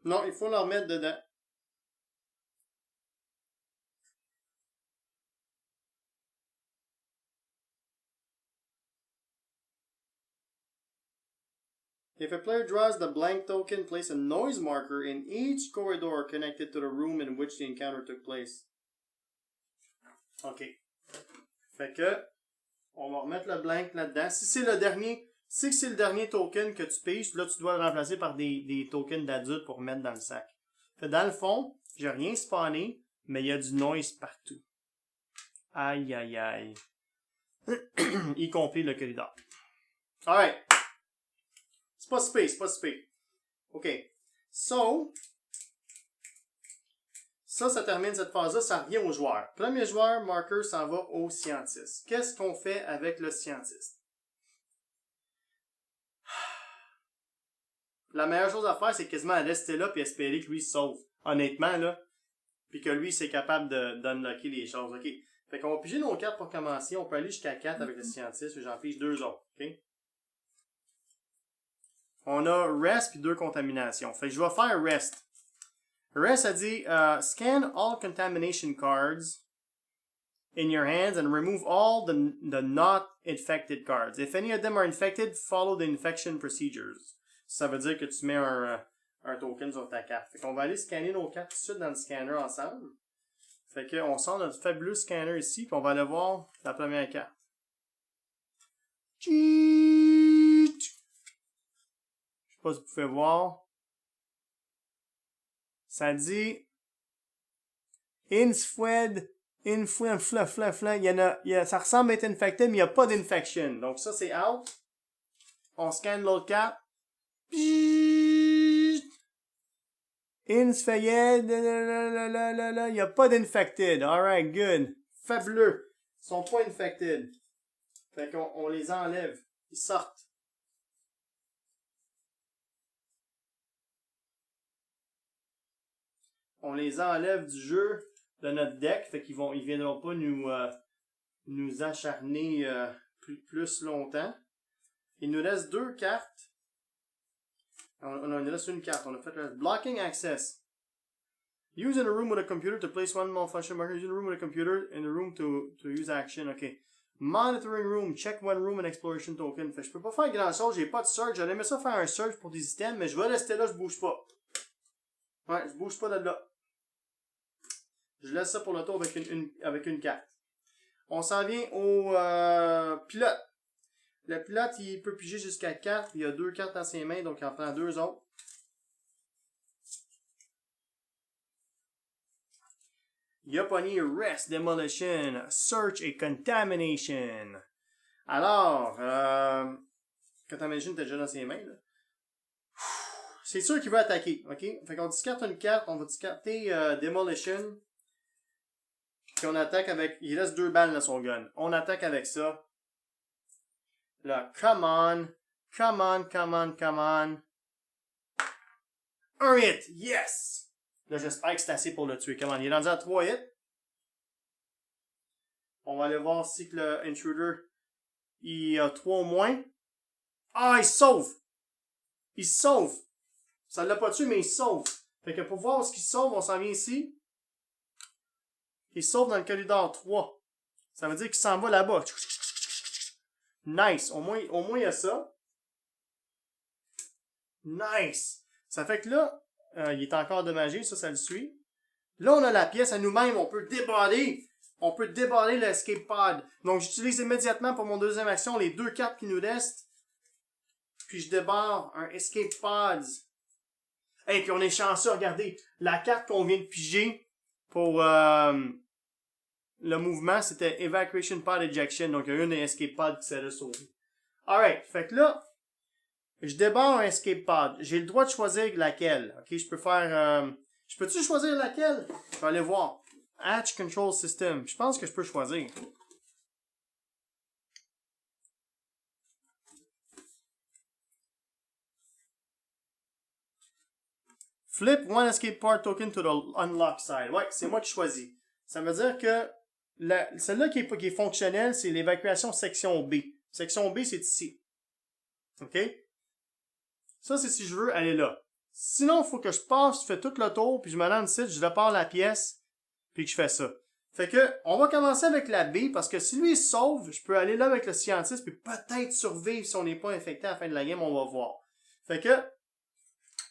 Non, il faut le remettre dedans. If a player draws the blank token, place a noise marker in each corridor connected to the room in which the encounter took place. OK. Fait que, on va remettre le blank là-dedans. Si c'est le dernier token que tu piges, là, tu dois le remplacer par des tokens d'adultes pour mettre dans le sac. Fait dans le fond, j'ai rien spawné, mais il y a du noise partout. Aïe, aïe, aïe. Y compris le corridor. Alright. C'est pas spé. OK. Ça termine cette phase-là, ça revient au joueur. Premier joueur, marker, s'en va au scientiste. Qu'est-ce qu'on fait avec le scientiste? La meilleure chose à faire, c'est quasiment rester là et espérer que lui se sauve. Honnêtement, là. Puis que lui, c'est capable d'unlocker les choses. OK. Fait qu'on va piger nos cartes pour commencer. On peut aller jusqu'à 4 avec le scientiste. J'en pige 2 autres. OK? On a rest puis 2 contaminations. Fait que je vais faire rest. Rest, ça dit scan all contamination cards in your hands and remove all the not infected cards. If any of them are infected, follow the infection procedures. Ça veut dire que tu mets un token sur ta carte. Fait qu'on va aller scanner nos cartes tout de suite dans le scanner ensemble. Fait qu'on sort notre fabuleux scanner ici, puis on va aller voir la première carte. Je sais pas si vous pouvez voir. Ça dit Infed, ça ressemble à être infected, mais il n'y a pas d'infection. Donc ça, c'est out. On scanne l'autre carte. Infected, il n'y a pas d'infected. Alright, good. Fabuleux. Ils sont pas infected. Fait qu'on les enlève. Ils sortent. On les enlève du jeu de notre deck, fait qu'ils viendront pas nous acharner plus longtemps. Il nous reste 2 cartes. Il nous reste une carte. On a fait le Blocking Access. Use in a room with a computer to place one malfunction marker. Use in a room with a computer in a room to use action. OK. Monitoring room. Check one room and exploration token. Fait que je peux pas faire grand chose. J'ai pas de search. J'aurais aimé ça faire un search pour des items, mais je vais rester là, je bouge pas. Ouais, je bouge pas de là. Je laisse ça pour le tour avec une carte. On s'en vient au pilote. Le pilote, il peut piger jusqu'à 4. Il a 2 cartes dans ses mains, donc il en prend 2 autres. Il a pogné Rest, Demolition, Search et Contamination. Alors, Contamination était déjà dans ses mains, là. C'est sûr qu'il va attaquer, ok? Fait qu'on discarte une carte, on va discarter Demolition. Puis on attaque avec... Il reste 2 balles dans son gun. On attaque avec ça. Là, come on. Come on, come on, come on. Un hit! Yes! Là, j'espère que c'est assez pour le tuer. Come on, il est rendu à 3 hits. On va aller voir si que le intruder, il a 3 au moins. Ah, il se sauve! Il se sauve! Ça l'a pas tué, mais il se sauve. Fait que pour voir ce qu'il se sauve, on s'en vient ici. Il se sauve dans le corridor 3. Ça veut dire qu'il s'en va là-bas. Nice! Au moins il y a ça. Nice! Ça fait que là, il est encore endommagé, ça le suit. Là, on a la pièce à nous-mêmes, on peut débarrer. On peut débarrer le escape pod. Donc, j'utilise immédiatement pour mon deuxième action les 2 cartes qui nous restent. Puis je débarre un escape pod. Et puis on est chanceux, regardez. La carte qu'on vient de piger pour le mouvement, c'était Evacuation Pod Ejection. Donc, il y a une des escape pods qui s'est sauvée. Alright, fait que là, je débarre un escape pod. J'ai le droit de choisir laquelle. Ok, je peux faire... je peux-tu choisir laquelle? Je vais aller voir. Hatch Control System. Je pense que je peux choisir. Flip one escape pod token to the unlock side. Ouais, c'est moi qui choisis. Ça veut dire que celle-là qui est fonctionnelle, c'est l'évacuation section B. Section B, c'est ici. OK? Ça, c'est si je veux aller là. Sinon, il faut que je passe, je fais tout le tour, puis je me rends ici, je dépare la pièce, puis que je fais ça. Fait que, on va commencer avec la B, parce que si lui il se sauve, je peux aller là avec le scientiste, puis peut-être survivre si on n'est pas infecté à la fin de la game, on va voir. Fait que,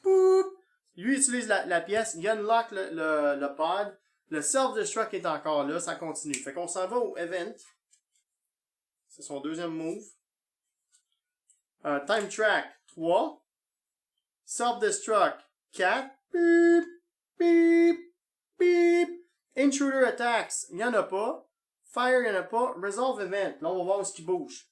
poup, lui utilise la pièce, il unlock le pod, le self-destruct est encore là, ça continue. Fait qu'on s'en va au event. C'est son deuxième move. Time track, 3. Self-destruct, 4. Beep, beep, beep. Intruder attacks, il n'y en a pas. Fire, il n'y en a pas. Resolve event, là on va voir où ce qui bouge.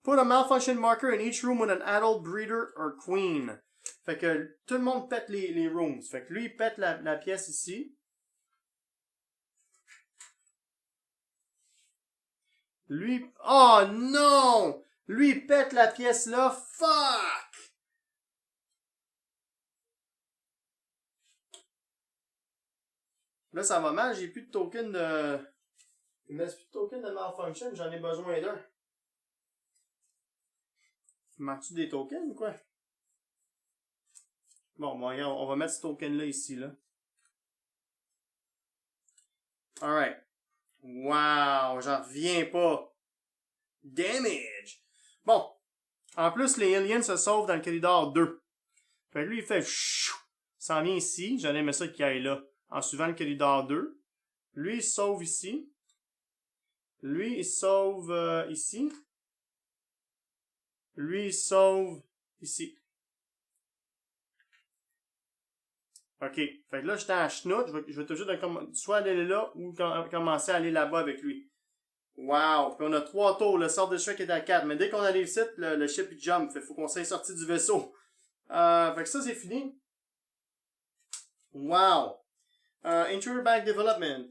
Put a malfunction marker in each room with an adult breeder or queen. Fait que tout le monde pète les rooms. Fait que lui, il pète la pièce ici. Lui... Oh non! Lui, il pète la pièce là. Fuck! Là, ça va mal. J'ai plus de token de... Il me reste plus de token de malfunction. J'en ai besoin d'un. Marques-tu des tokens ou quoi? Bon, regarde, on va mettre ce token-là ici, là. Alright. Wow, j'en reviens pas. Damage! Bon. En plus, les aliens se sauvent dans le corridor 2. Fait que lui, il fait chou. S'en vient ici. J'en aimé ça qu'il aille là. En suivant le corridor 2. Lui, il se sauve ici. Lui, il se sauve ici. Lui, il se sauve ici. OK. Fait que là, j'étais en chenoute. Je vais toujours soit aller là ou commencer à aller là-bas avec lui. Wow! Puis on a 3 tours. Le sort de choc est à 4. Mais dès qu'on arrive ici, le ship il jump. Fait faut qu'on s'aille sorti du vaisseau. Fait que ça, c'est fini. Wow! Intruder Bag Development.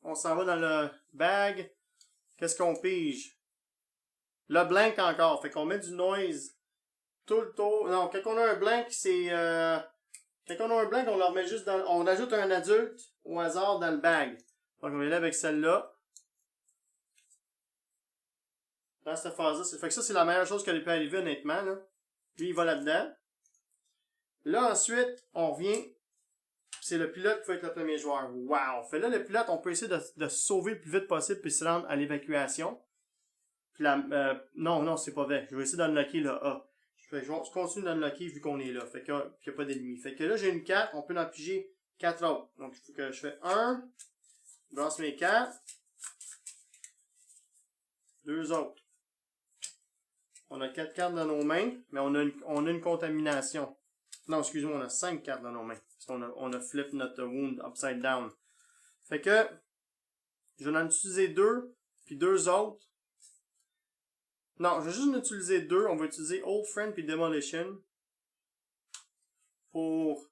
On s'en va dans le bag. Qu'est-ce qu'on pige? Le blank encore. Fait qu'on met du noise tout le tour. Non, quand on a un blank, c'est... quand on a un blank, on le remet juste dans... On ajoute un adulte au hasard dans le bag. Donc on est là avec celle-là. Dans cette phase-là. Fait que ça, c'est la meilleure chose qui peut arriver, honnêtement. Là. Lui, il va là-dedans. Là, ensuite, on revient. C'est le pilote qui va être le premier joueur. Wow! Fait là, le pilote, on peut essayer de se sauver le plus vite possible puis se rendre à l'évacuation. Puis non, c'est pas vrai. Je vais essayer d'unlocker le A. Je continue d'unlocker vu qu'on est là. Fait qu'il n'y a pas d'ennemis. Fait que là, j'ai une 4. On peut en piger 4 autres. Donc, il faut que je fais 1. Je brasse mes 4. 2 autres. On a 4 cartes dans nos mains, mais on a une contamination. Non, excuse-moi, on a 5 cartes dans nos mains. Parce qu'on a flip notre wound upside down. Fait que, je vais en utiliser 2, puis 2 autres. Non, je vais juste en utiliser 2. On va utiliser Old Friend puis Demolition. Pour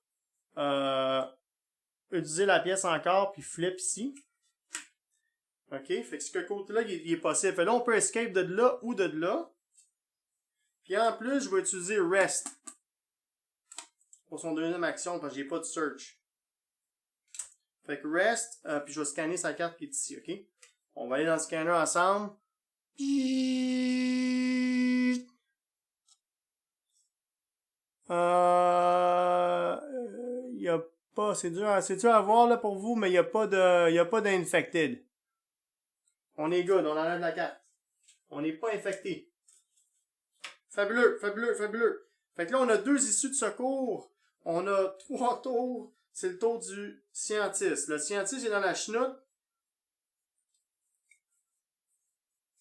utiliser la pièce encore, puis flip ici. OK, fait que ce côté-là, il est possible. Fait que là, on peut escape de là ou de là. Puis en plus, je vais utiliser rest pour son deuxième action, parce que j'ai pas de search. Fait que rest, puis je vais scanner sa carte qui est ici, OK? On va aller dans le scanner ensemble. Y a pas, c'est dur à voir là pour vous, mais y a pas d'infected. On est good, on enlève la carte. On n'est pas infecté. Fabuleux, fabuleux, fabuleux. Fait que là, on a 2 issues de secours. On a 3 tours. C'est le tour du scientiste. Le scientiste est dans la chenoute.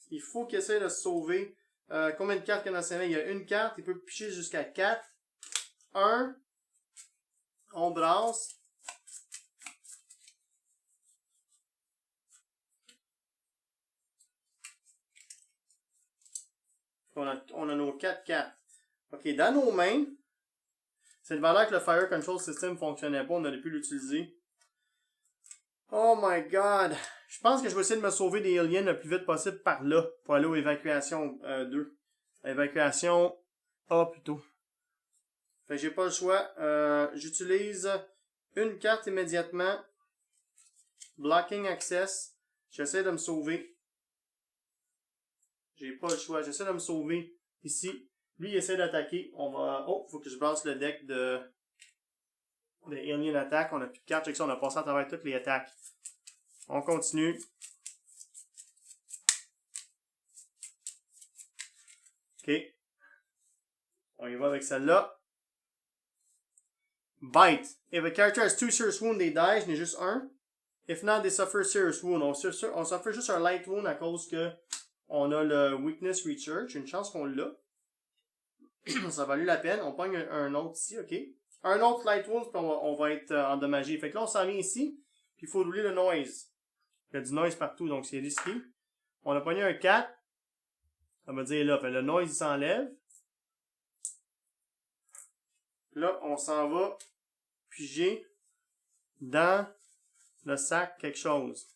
Il faut qu'il essaie de se sauver. Combien de cartes qu'il y a dans sa main? Il y a une carte. Il peut picher jusqu'à 4. 1. On brasse. On a nos 4 cartes. OK, dans nos mains, c'est le valeur que le Fire Control System ne fonctionnait pas. On aurait pu l'utiliser. Oh my god. Je pense que je vais essayer de me sauver des aliens le plus vite possible par là. Pour aller aux évacuations 2. Évacuation A plutôt. Fait que j'ai pas le choix. J'utilise une carte immédiatement. Blocking Access. J'essaie de me sauver. J'ai pas le choix. J'essaie de me sauver ici. Lui, il essaie d'attaquer. On va... Oh, faut que je brasse le deck de Alien Attack. On a plus de cartes. On a passé à travers toutes les attaques. On continue. OK. On y va avec celle-là. Bite. If a character has 2 serious wounds, they die. Je n'ai juste un. If not, they suffer serious wound. On suffer juste un light wound à cause que on a le Weakness Research. Une chance qu'on l'a. Ça valut la peine. On pogne un autre ici, OK? Un autre light wound, puis on va être endommagé. Fait que là, on s'en vient ici. Puis il faut rouler le noise. Il y a du noise partout, donc c'est risqué. On a pogné un 4. Ça veut dire là, fait le noise il s'enlève. Là, on s'en va piger dans le sac quelque chose.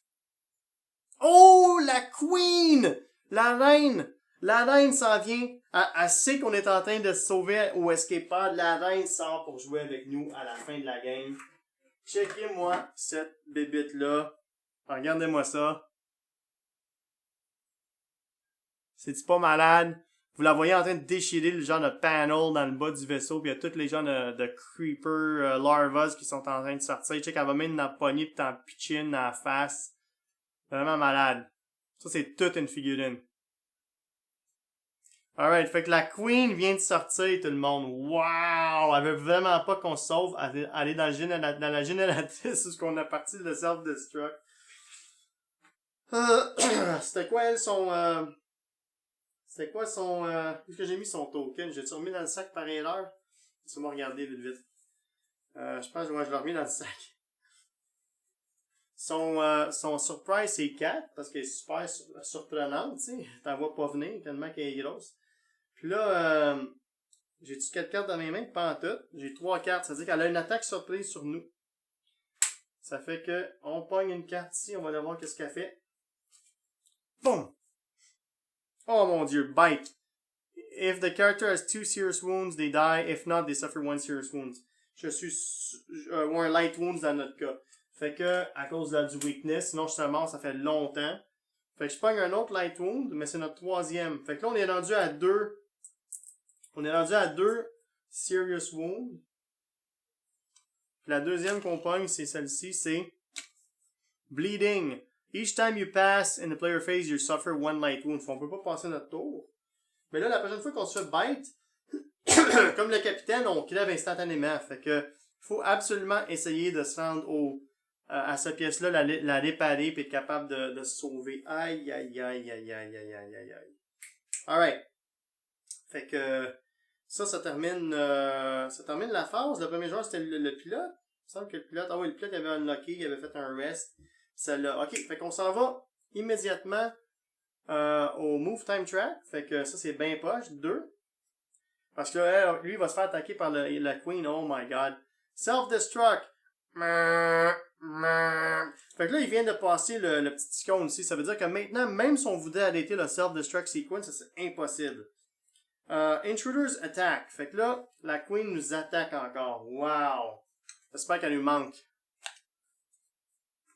Oh, la queen! La reine! La reine s'en vient. Elle sait qu'on est en train de se sauver au escape pod. La reine sort pour jouer avec nous à la fin de la game. Checkez-moi cette bébite-là. Regardez-moi ça. C'est-tu pas malade? Vous la voyez en train de déchirer le genre de panel dans le bas du vaisseau, puis il y a tous les gens de creeper larvas qui sont en train de sortir. Check, elle va même dans la poignée pis t'en pitcher une dans la face. Vraiment malade. Ça, c'est toute une figurine. Alright, fait que la Queen vient de sortir, tout le monde. Wow! Elle veut vraiment pas qu'on se sauve. Elle est dans la génératrice où on a parti le self-destruct. C'était quoi, elle, son... C'était quoi son... Où est-ce que j'ai mis son token? J'ai-tu remis dans le sac par erreur? Laissez-moi regarder vite vite. Je pense que je l'ai remis dans le sac. Son surprise, c'est 4, parce qu'elle est super surprenante, tu sais. T'en vois pas venir, tellement qu'elle est grosse. Puis là, j'ai-tu 4 cartes dans mes mains? Pas en tout. J'ai 3 cartes, ça veut dire qu'elle a une attaque surprise sur nous. Ça fait que, on pogne une carte ici, on va aller voir qu'est-ce qu'elle fait. Boum! Oh mon dieu, bite. If the character has 2 serious wounds, they die. If not, they suffer 1 serious wounds. Ou un light wounds dans notre cas. Fait que, à cause du weakness, sinon je suis mort, ça fait longtemps. Fait que je pogne un autre light wound, mais c'est notre 3e. Fait que là, on est rendu à 2. On est rendu à 2 serious wounds. Puis la deuxième qu'on pogne, c'est celle-ci, c'est bleeding. Each time you pass in the player phase, you suffer 1 light wound. Fait qu'on peut pas passer notre tour. Mais là, la prochaine fois qu'on se fait bite, comme le capitaine, on crève instantanément. Fait que, faut absolument essayer de se rendre à cette pièce-là, la réparer, puis être capable de se sauver. Aïe, aïe, aïe, aïe, aïe, aïe, aïe, aïe, aïe. Alright. Fait que, ça termine la phase. Le premier joueur, c'était le pilote. Il me semble que le pilote, le pilote avait unlocké, il avait fait un rest. Celle-là. OK, fait qu'on s'en va immédiatement au Move Time Track. Fait que ça, c'est bien poche. 2. Parce que lui, il va se faire attaquer par la Queen. Oh my god. Self-destruct. Fait que là, il vient de passer le petit icône ici. Ça veut dire que maintenant, même si on voulait arrêter le self-destruct sequence, c'est impossible. Intruders attack. Fait que là, la queen nous attaque encore. Wow. J'espère qu'elle nous manque.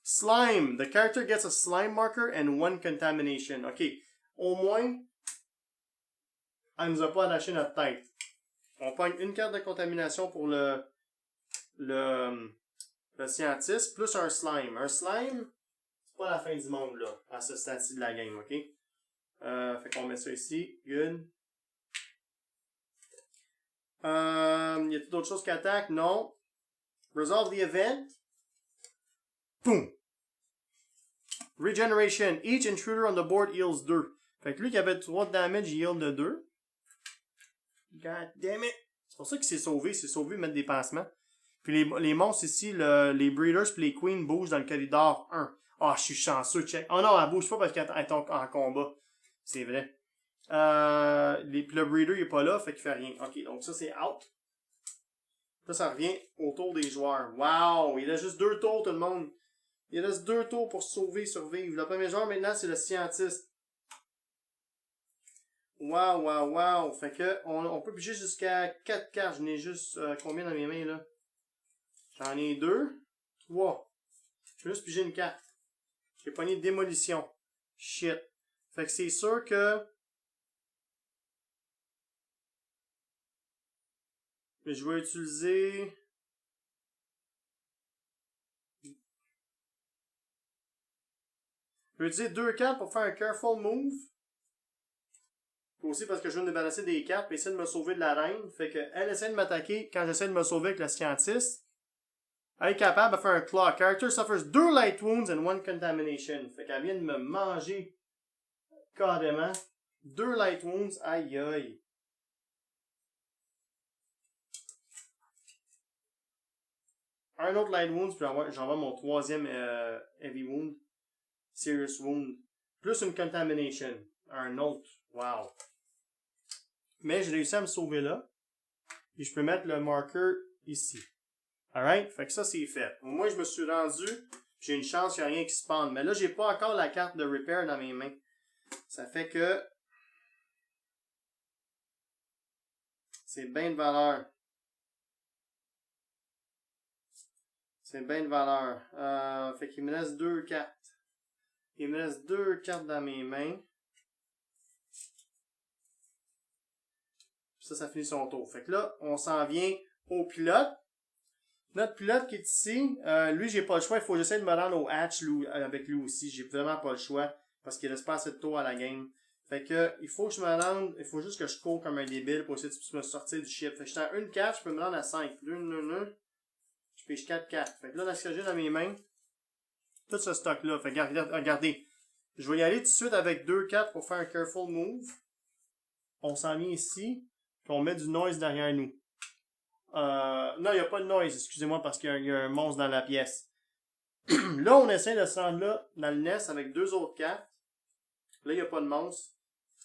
Slime. The character gets a slime marker and one contamination. Ok. Au moins, elle nous a pas arraché notre tête. On pogne une carte de contamination pour le scientiste, plus un slime. Un slime, c'est pas la fin du monde, là, à ce stade-ci de la game, ok? Fait qu'on met ça ici. Good. Y a-t-il d'autres choses qui attaquent? Non. Resolve the event. Boom! Regeneration. Each intruder on the board heals 2. Fait que lui qui avait 3 de damage, il heal de 2. God damn it! C'est pour ça qu'il s'est sauvé. Il s'est sauvé mettre des pansements. Puis les monstres ici, les breeders puis les queens bougent dans le corridor 1. Ah, je suis chanceux, check. Oh non, elle bouge pas parce qu'elle est en combat. C'est vrai. Puis le breeder il est pas là, fait qu'il fait rien. Ok, donc ça c'est out. Là, ça revient au tour des joueurs. Wow! Il reste juste 2 tours, tout le monde. Il reste 2 tours pour se sauver, survivre. Le premier joueur maintenant, c'est le scientiste. Wow, wow, wow. Fait que on peut piger jusqu'à 4 cartes. Je n'ai juste combien dans mes mains là? J'en ai 2. 3. Je vais juste piger une carte. J'ai pogné démolition. Shit. Fait que c'est sûr que je vais utiliser je vais utiliser 2 cartes pour faire un careful move. Aussi parce que je veux me débarrasser des cartes et essayer de me sauver de la reine. Fait que elle essaie de m'attaquer quand j'essaie de me sauver avec le scientiste. Elle est capable de faire un claw. Character suffers 2 light wounds and 1 contamination. Fait qu'elle vient de me manger carrément. 2 light wounds. Aïe aïe. Un autre light wounds, puis j'envoie mon 3e heavy wound. Serious wound. Plus une contamination. Un autre. Wow. Mais j'ai réussi à me sauver là. Et je peux mettre le marker ici. Alright? Fait que ça, c'est fait. Au moins, je me suis rendu. J'ai une chance qu'il n'y a rien qui se spawn. Mais là, j'ai pas encore la carte de repair dans mes mains. Ça fait que c'est bien de valeur. C'est bien de valeur. Fait qu'il me reste 2 cartes. Il me reste 2 cartes dans mes mains. Ça finit son tour. Fait que là, on s'en vient au pilote. Notre pilote qui est ici, lui, j'ai pas le choix. Il faut que j'essaie de me rendre au hatch avec lui aussi. J'ai vraiment pas le choix. Parce qu'il reste pas assez de tours à la game. Fait que, il faut que je me rende. Il faut juste que je cours comme un débile pour essayer de me sortir du ship. Fait que j'étais à 1 carte, je peux me rendre à 5. 2, 1, 1. Je pêche 4 cartes. Fait que là, dans ce que j'ai dans mes mains, tout ce stock-là. Fait que regardez. Je vais y aller tout de suite avec 2 cartes pour faire un careful move. On s'en vient ici. Puis on met du noise derrière nous. Non, il n'y a pas de noise, excusez-moi, parce qu'il y a un monstre dans la pièce. Là, on essaie de se rendre là, dans le nest, avec 2 autres cartes. Là, il n'y a pas de monstre.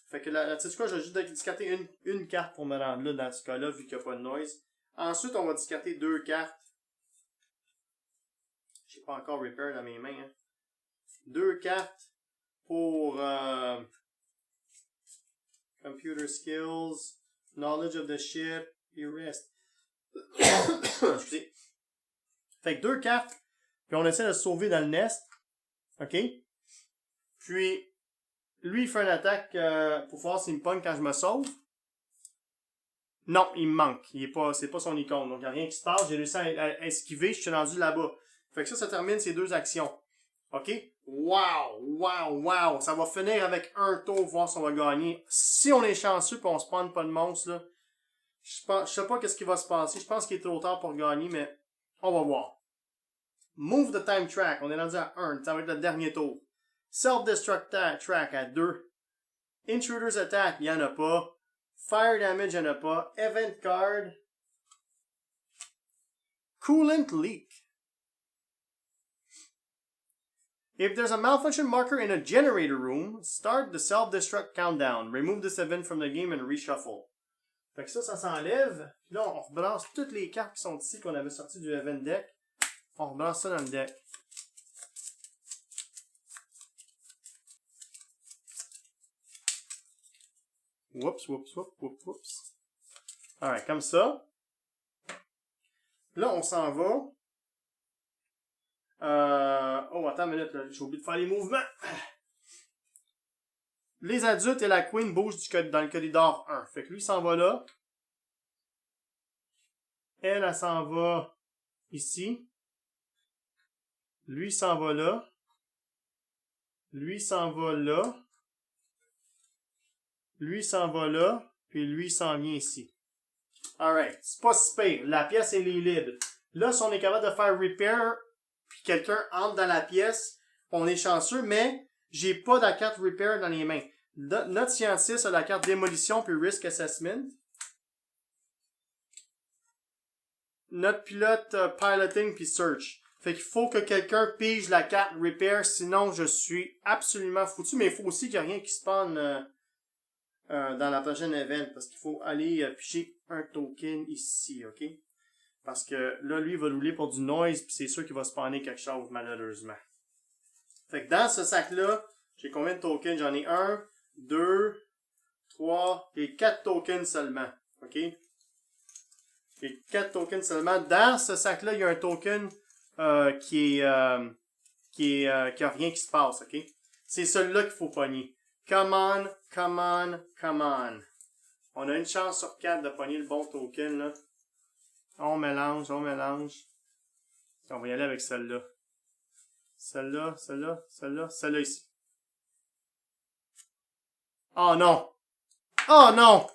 Fait que là, tu sais quoi, je vais juste discarter une carte pour me rendre là, dans ce cas-là, vu qu'il n'y a pas de noise. Ensuite, on va discarter 2 cartes. J'ai pas encore repair dans mes mains, hein. 2 cartes pour computer skills, knowledge of the ship, et rest. Excusez. Fait que 2 cartes, puis on essaie de se sauver dans le nest. OK? Puis, lui, il fait une attaque pour voir s'il me pogne quand je me sauve. Non, il me manque. C'est pas son icône. Donc, il n'y a rien qui se passe. J'ai réussi à esquiver. Je suis rendu là-bas. Fait que ça termine ces 2 actions. OK? Wow! Wow! Wow! Ça va finir avec un tour, voir si on va gagner. Si on est chanceux et on spawn pas de monstre, là, je sais pas qu'est-ce qui va se passer. Je pense qu'il est trop tard pour gagner, mais on va voir. Move the time track. On est rendu à 1. Ça va être le dernier tour. Self-destruct track à 2. Intruders attack, il n'y en a pas. Fire damage, il n'y en a pas. Event card. Coolant leak. If there's a malfunction marker in a generator room, start the self-destruct countdown. Remove this event from the game and reshuffle. Fait que ça s'enlève. Puis là, on rebalance toutes les cartes qui sont ici qu'on avait sorties du event deck. On rebalance ça dans le deck. Whoops, whoops, whoops, whoops, whoops. Alright, comme ça. Là, on s'en va. Oh, attends une minute, là. J'ai oublié de faire les mouvements. Les adultes et la queen bougent dans le corridor 1. Fait que lui, il s'en va là. Elle s'en va ici. Lui, il s'en va là. Lui, il s'en va là. Lui, il s'en va là. Puis lui, il s'en vient ici. Alright. C'est pas si pire. La pièce, elle est libre. Là, si on est capable de faire repair, puis quelqu'un entre dans la pièce, on est chanceux, mais j'ai pas la carte repair dans les mains. Notre scientiste a la carte démolition puis risk assessment. Notre pilote piloting puis search. Fait qu'il faut que quelqu'un pige la carte repair, sinon je suis absolument foutu. Mais il faut aussi qu'il n'y ait rien qui spawn dans la prochaine event, parce qu'il faut aller piger un token ici, ok? Parce que là, lui, il va rouler pour du noise, puis c'est sûr qu'il va spawner quelque chose, malheureusement. Fait que dans ce sac-là, j'ai combien de tokens? J'en ai 1, 2, 3 et 4 tokens seulement, ok? J'ai 4 tokens seulement. Dans ce sac-là, il y a un token qui a rien qui se passe, ok? C'est celui-là qu'il faut pogner. Come on, come on, come on. On a une chance sur 4 de pogner le bon token, là. On mélange, on mélange. On va y aller avec celle-là. Celle-là, celle-là, celle-là, celle-là ici. Oh non! Oh non!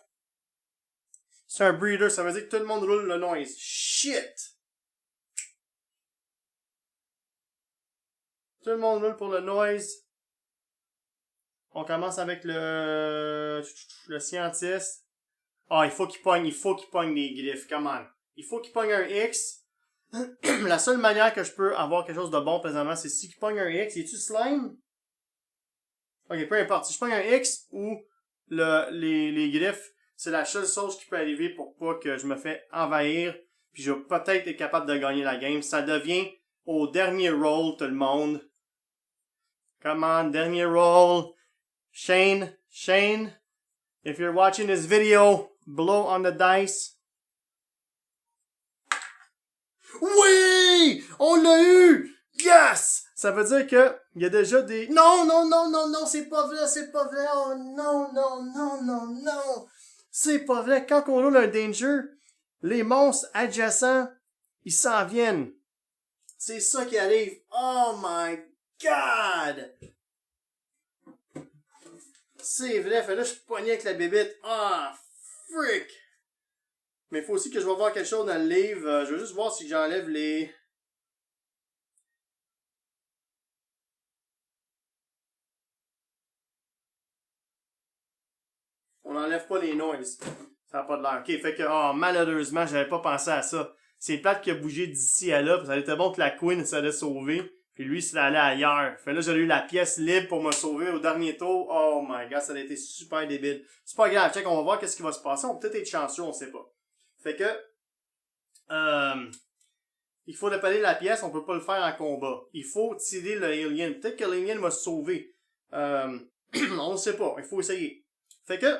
C'est un breeder, ça veut dire que tout le monde roule le noise. Shit! Tout le monde roule pour le noise. On commence avec le scientiste. Ah, il faut qu'il pogne des griffes, come on. Il faut qu'il pogne un X. La seule manière que je peux avoir quelque chose de bon présentement, c'est si il pogne un X. Es-tu slime? Ok, peu importe. Si je pogne un X ou les griffes, c'est la seule chose qui peut arriver pour pas que je me fais envahir. Puis je vais peut-être être capable de gagner la game. Ça devient au dernier roll, tout le monde. Come on, dernier roll. Shane, if you're watching this video, blow on the dice. Oui! On l'a eu! Yes! Ça veut dire que il y a déjà des... Non, non, non, non, non, c'est pas vrai, c'est pas vrai. Oh non, non, non, non, non. C'est pas vrai. Quand on roule un danger, les monstres adjacents, ils s'en viennent. C'est ça qui arrive. Oh my God! C'est vrai, fait là, je suis poigné avec la bébite. Ah, frick! Mais il faut aussi que je vais voir quelque chose dans le livre. Je veux juste voir si j'enlève les... On n'enlève pas les noises. Ça n'a pas de l'air. Ok, fait que, oh, malheureusement, j'avais pas pensé à ça. C'est plate qu'il a bougé d'ici à là, parce que ça aurait été bon que la Queen s'allait sauver, puis lui, s'il allait ailleurs. Fait là, j'aurais eu la pièce libre pour me sauver au dernier tour. Oh my God, ça a été super débile. C'est pas grave, check, on va voir qu'est-ce qui va se passer. On peut peut-être être chanceux, on sait pas. Fait que, il faut dépaler la pièce, on peut pas le faire en combat. Il faut tirer le alien. Peut-être que l'alien m'a sauvé. On sait pas, il faut essayer. Fait que,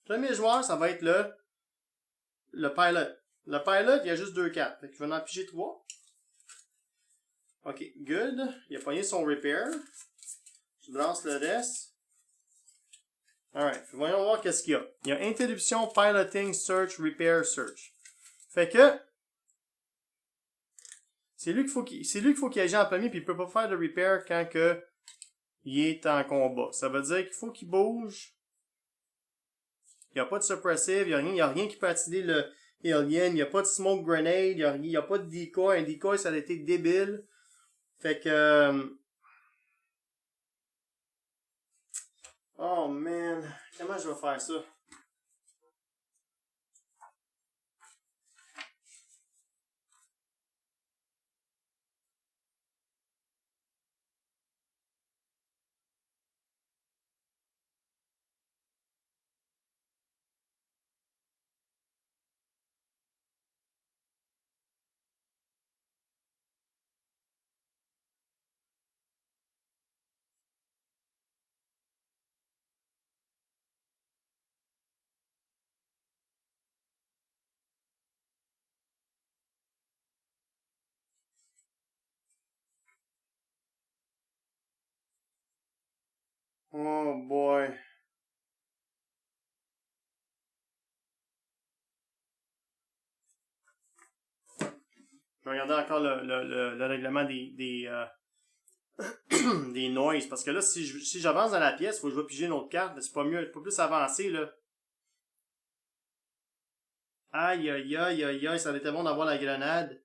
premier joueur, ça va être le pilot. Le pilot, il y a juste 2 cartes. Fait qu'il va en piger 3. Ok, good. Il a pogné son repair. Je lance le reste. Alright, voyons voir qu'est-ce qu'il y a. Il y a interruption, piloting, search, repair, search. Fait que, c'est lui qu'il faut qu'il agisse en premier, puis il peut pas faire de repair quand que il est en combat. Ça veut dire qu'il faut qu'il bouge. Il n'y a pas de suppressive, il n'y a rien qui peut attirer le alien, il n'y a pas de smoke grenade, il n'y a pas de decoy. Un decoy, ça a été débile. Fait que... Oh man, comment je vais faire ça? Je vais regarder encore le règlement des noises. Parce que là, si j'avance dans la pièce, faut que je vais piger une autre carte. Mais c'est pas mieux, pas plus avancé, là. Aïe, aïe, aïe, aïe, aïe, ça aurait été bon d'avoir la grenade.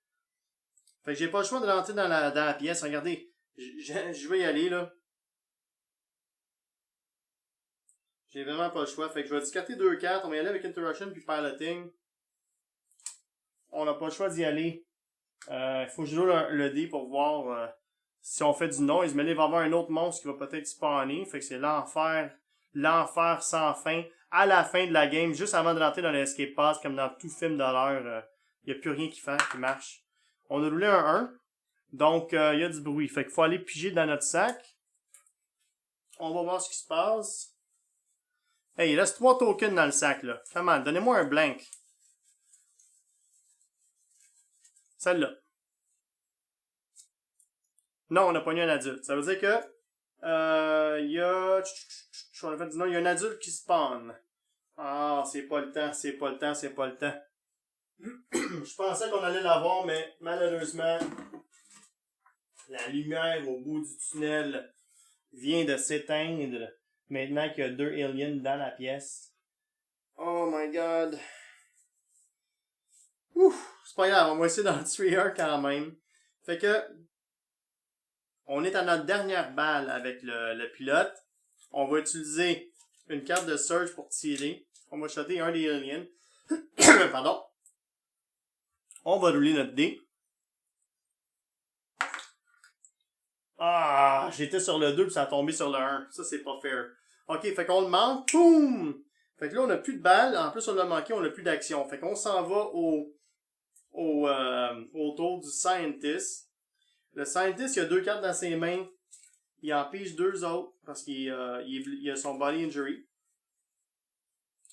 Fait que j'ai pas le choix de rentrer dans la pièce. Regardez, je vais y aller, là. J'ai vraiment pas le choix. Fait que je vais discarter 2 cartes. On va y aller avec Interaction puis Piloting. On n'a pas le choix d'y aller. Il faut que je joue le dé pour voir si on fait du noise. Mais là, il va y avoir un autre monstre qui va peut-être spawner. Fait que c'est l'enfer. L'enfer sans fin. À la fin de la game, juste avant de rentrer dans l'escape pass, comme dans tout film d'horreur, il n'y a plus rien qui marche. On a roulé un 1. Donc, il y a du bruit. Fait qu'il faut aller piger dans notre sac. On va voir ce qui se passe. Hey, il reste 3 tokens dans le sac, là. Comment? Donnez-moi un blank. Celle-là. Non, on n'a pas eu un adulte. Ça veut dire que il y a... On a fait non, il y a un adulte qui spawn. Ah, c'est pas le temps, c'est pas le temps, c'est pas le temps. Je pensais qu'on allait l'avoir, mais malheureusement, la lumière au bout du tunnel vient de s'éteindre. Maintenant qu'il y a 2 aliens dans la pièce. Oh my god. Ouf, c'est pas grave, on va essayer d'en tuer un quand même. Fait que, on est à notre dernière balle avec le pilote. On va utiliser une carte de surge pour tirer. On va shotter un des aliens. Pardon. On va rouler notre dé. Ah, j'étais sur le 2 puis ça a tombé sur le 1. Ça, c'est pas fair. Ok, fait qu'on le manque. Boum! Fait que là, on a plus de balles. En plus, on l'a manqué, on a plus d'action. Fait qu'on s'en va au tour du Scientist. Le Scientist, il a 2 cartes dans ses mains. Il en pige 2 autres parce qu'il a son body injury.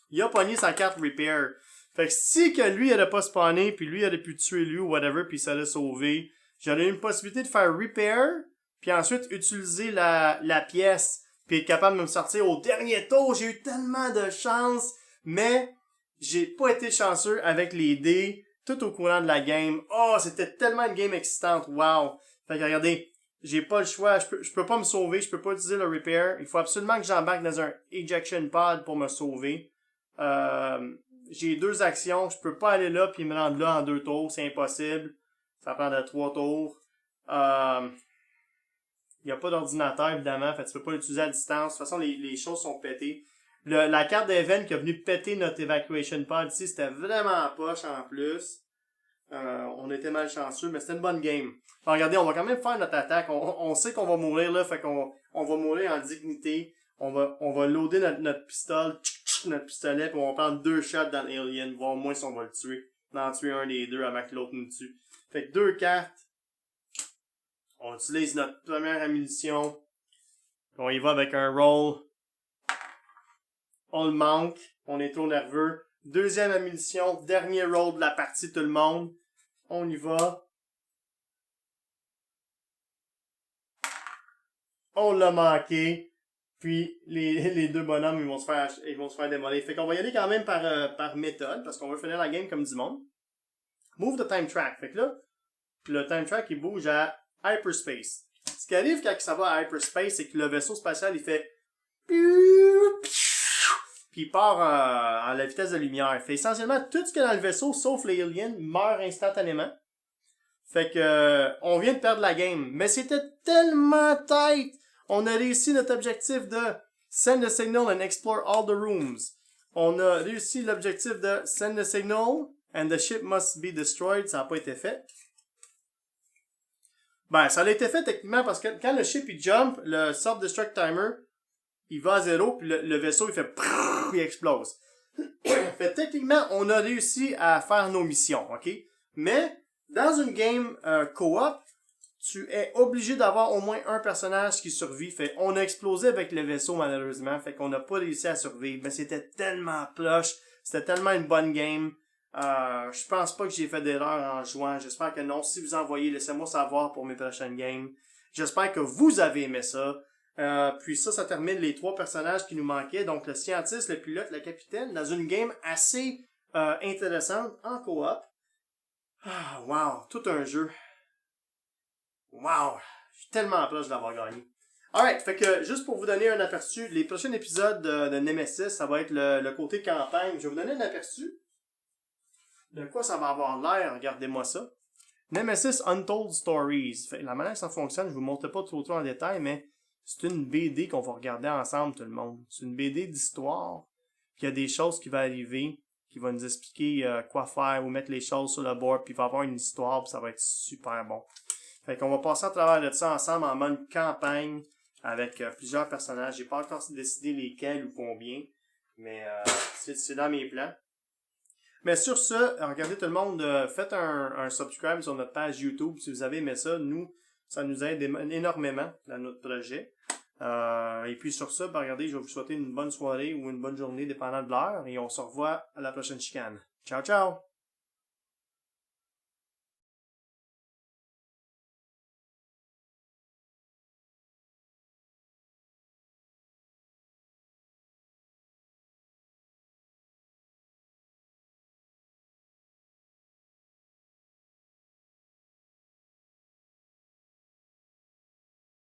Il a pogné sa carte Repair. Fait que si que lui n'aurait pas spawné, puis lui aurait pu tuer lui ou whatever, puis ça l'aurait sauvé, j'aurais eu une possibilité de faire Repair, puis ensuite utiliser la pièce, puis être capable de me sortir au dernier tour. J'ai eu tellement de chance, mais j'ai pas été chanceux avec les dés tout au courant de la game. Oh, c'était tellement une game excitante. Wow! Fait que regardez, j'ai pas le choix. Je peux pas me sauver, je peux pas utiliser le Repair. Il faut absolument que j'embarque dans un Ejection Pod pour me sauver. J'ai 2 actions, je peux pas aller là puis me rendre là en 2 tours, c'est impossible. Ça prendrait 3 tours. Il n'y a pas d'ordinateur, évidemment, fait que tu peux pas l'utiliser à distance. De toute façon, les choses sont pétées. La carte d'event qui est venue péter notre evacuation pod ici, c'était vraiment poche en plus. On était malchanceux, mais c'était une bonne game. Enfin, regardez, on va quand même faire notre attaque. On sait qu'on va mourir là, fait qu'on va mourir en dignité. On va loader notre pistolet, puis on va prendre 2 shots dans l'alien, voir au moins si on va le tuer. En tuer un des 2 avant que l'autre nous tue. Fait que 2 cartes. On utilise notre première ammunition. On y va avec un roll. On le manque. On est trop nerveux. Deuxième ammunition. Dernier roll de la partie, tout le monde. On y va. On l'a manqué. Puis les 2 bonhommes, ils vont se faire démolir. Fait qu'on va y aller quand même par méthode, parce qu'on veut finir la game comme du monde. Move the time track. Fait que là, le time track, il bouge à hyperspace. Ce qui arrive quand ça va à hyperspace, c'est que le vaisseau spatial, il fait puis il part à la vitesse de lumière. Fait essentiellement tout ce qu'il y a dans le vaisseau, sauf les aliens, meurt instantanément. Fait que on vient de perdre la game. Mais c'était tellement tight! On a réussi notre objectif de send a signal and explore all the rooms. On a réussi l'objectif de send a signal and the ship must be destroyed. Ça n'a pas été fait. Ben, ça a été fait techniquement parce que quand le ship il jump, le self-destruct timer, il va à 0, puis le vaisseau il fait prrrr, il explose. Fait techniquement, on a réussi à faire nos missions, ok? Mais, dans une game co-op, tu es obligé d'avoir au moins un personnage qui survit. Fait on a explosé avec le vaisseau malheureusement, fait qu'on n'a pas réussi à survivre. Mais c'était tellement plush, c'était tellement une bonne game. Je pense pas que j'ai fait d'erreur en jouant. J'espère que non. Si vous en voyez, laissez-moi savoir pour mes prochaines games. J'espère que vous avez aimé ça. Puis ça termine les 3 personnages qui nous manquaient. Donc le scientiste, le pilote, le capitaine, dans une game assez intéressante en coop. Ah, wow, tout un jeu. Wow, je suis tellement proche de l'avoir gagné. Alright, fait que juste pour vous donner un aperçu, les prochains épisodes de Nemesis, ça va être le côté campagne. Je vais vous donner un aperçu de quoi ça va avoir l'air, regardez-moi ça. Nemesis Untold Stories. Fait, la manière que ça fonctionne, je vous montre pas trop en détail, mais c'est une BD qu'on va regarder ensemble, tout le monde. C'est une BD d'histoire. Puis il y a des choses qui vont arriver, qui vont nous expliquer quoi faire ou mettre les choses sur le board, puis il va y avoir une histoire, puis ça va être super bon. Fait qu'on va passer à travers de ça ensemble en mode campagne avec plusieurs personnages. J'ai pas encore décidé lesquels ou combien, mais c'est dans mes plans. Mais sur ce, regardez tout le monde, faites un subscribe sur notre page YouTube si vous avez aimé ça. Nous, ça nous aide énormément dans notre projet. Et puis sur ça, ben, regardez, je vais vous souhaiter une bonne soirée ou une bonne journée, dépendant de l'heure. Et on se revoit à la prochaine chicane. Ciao, ciao!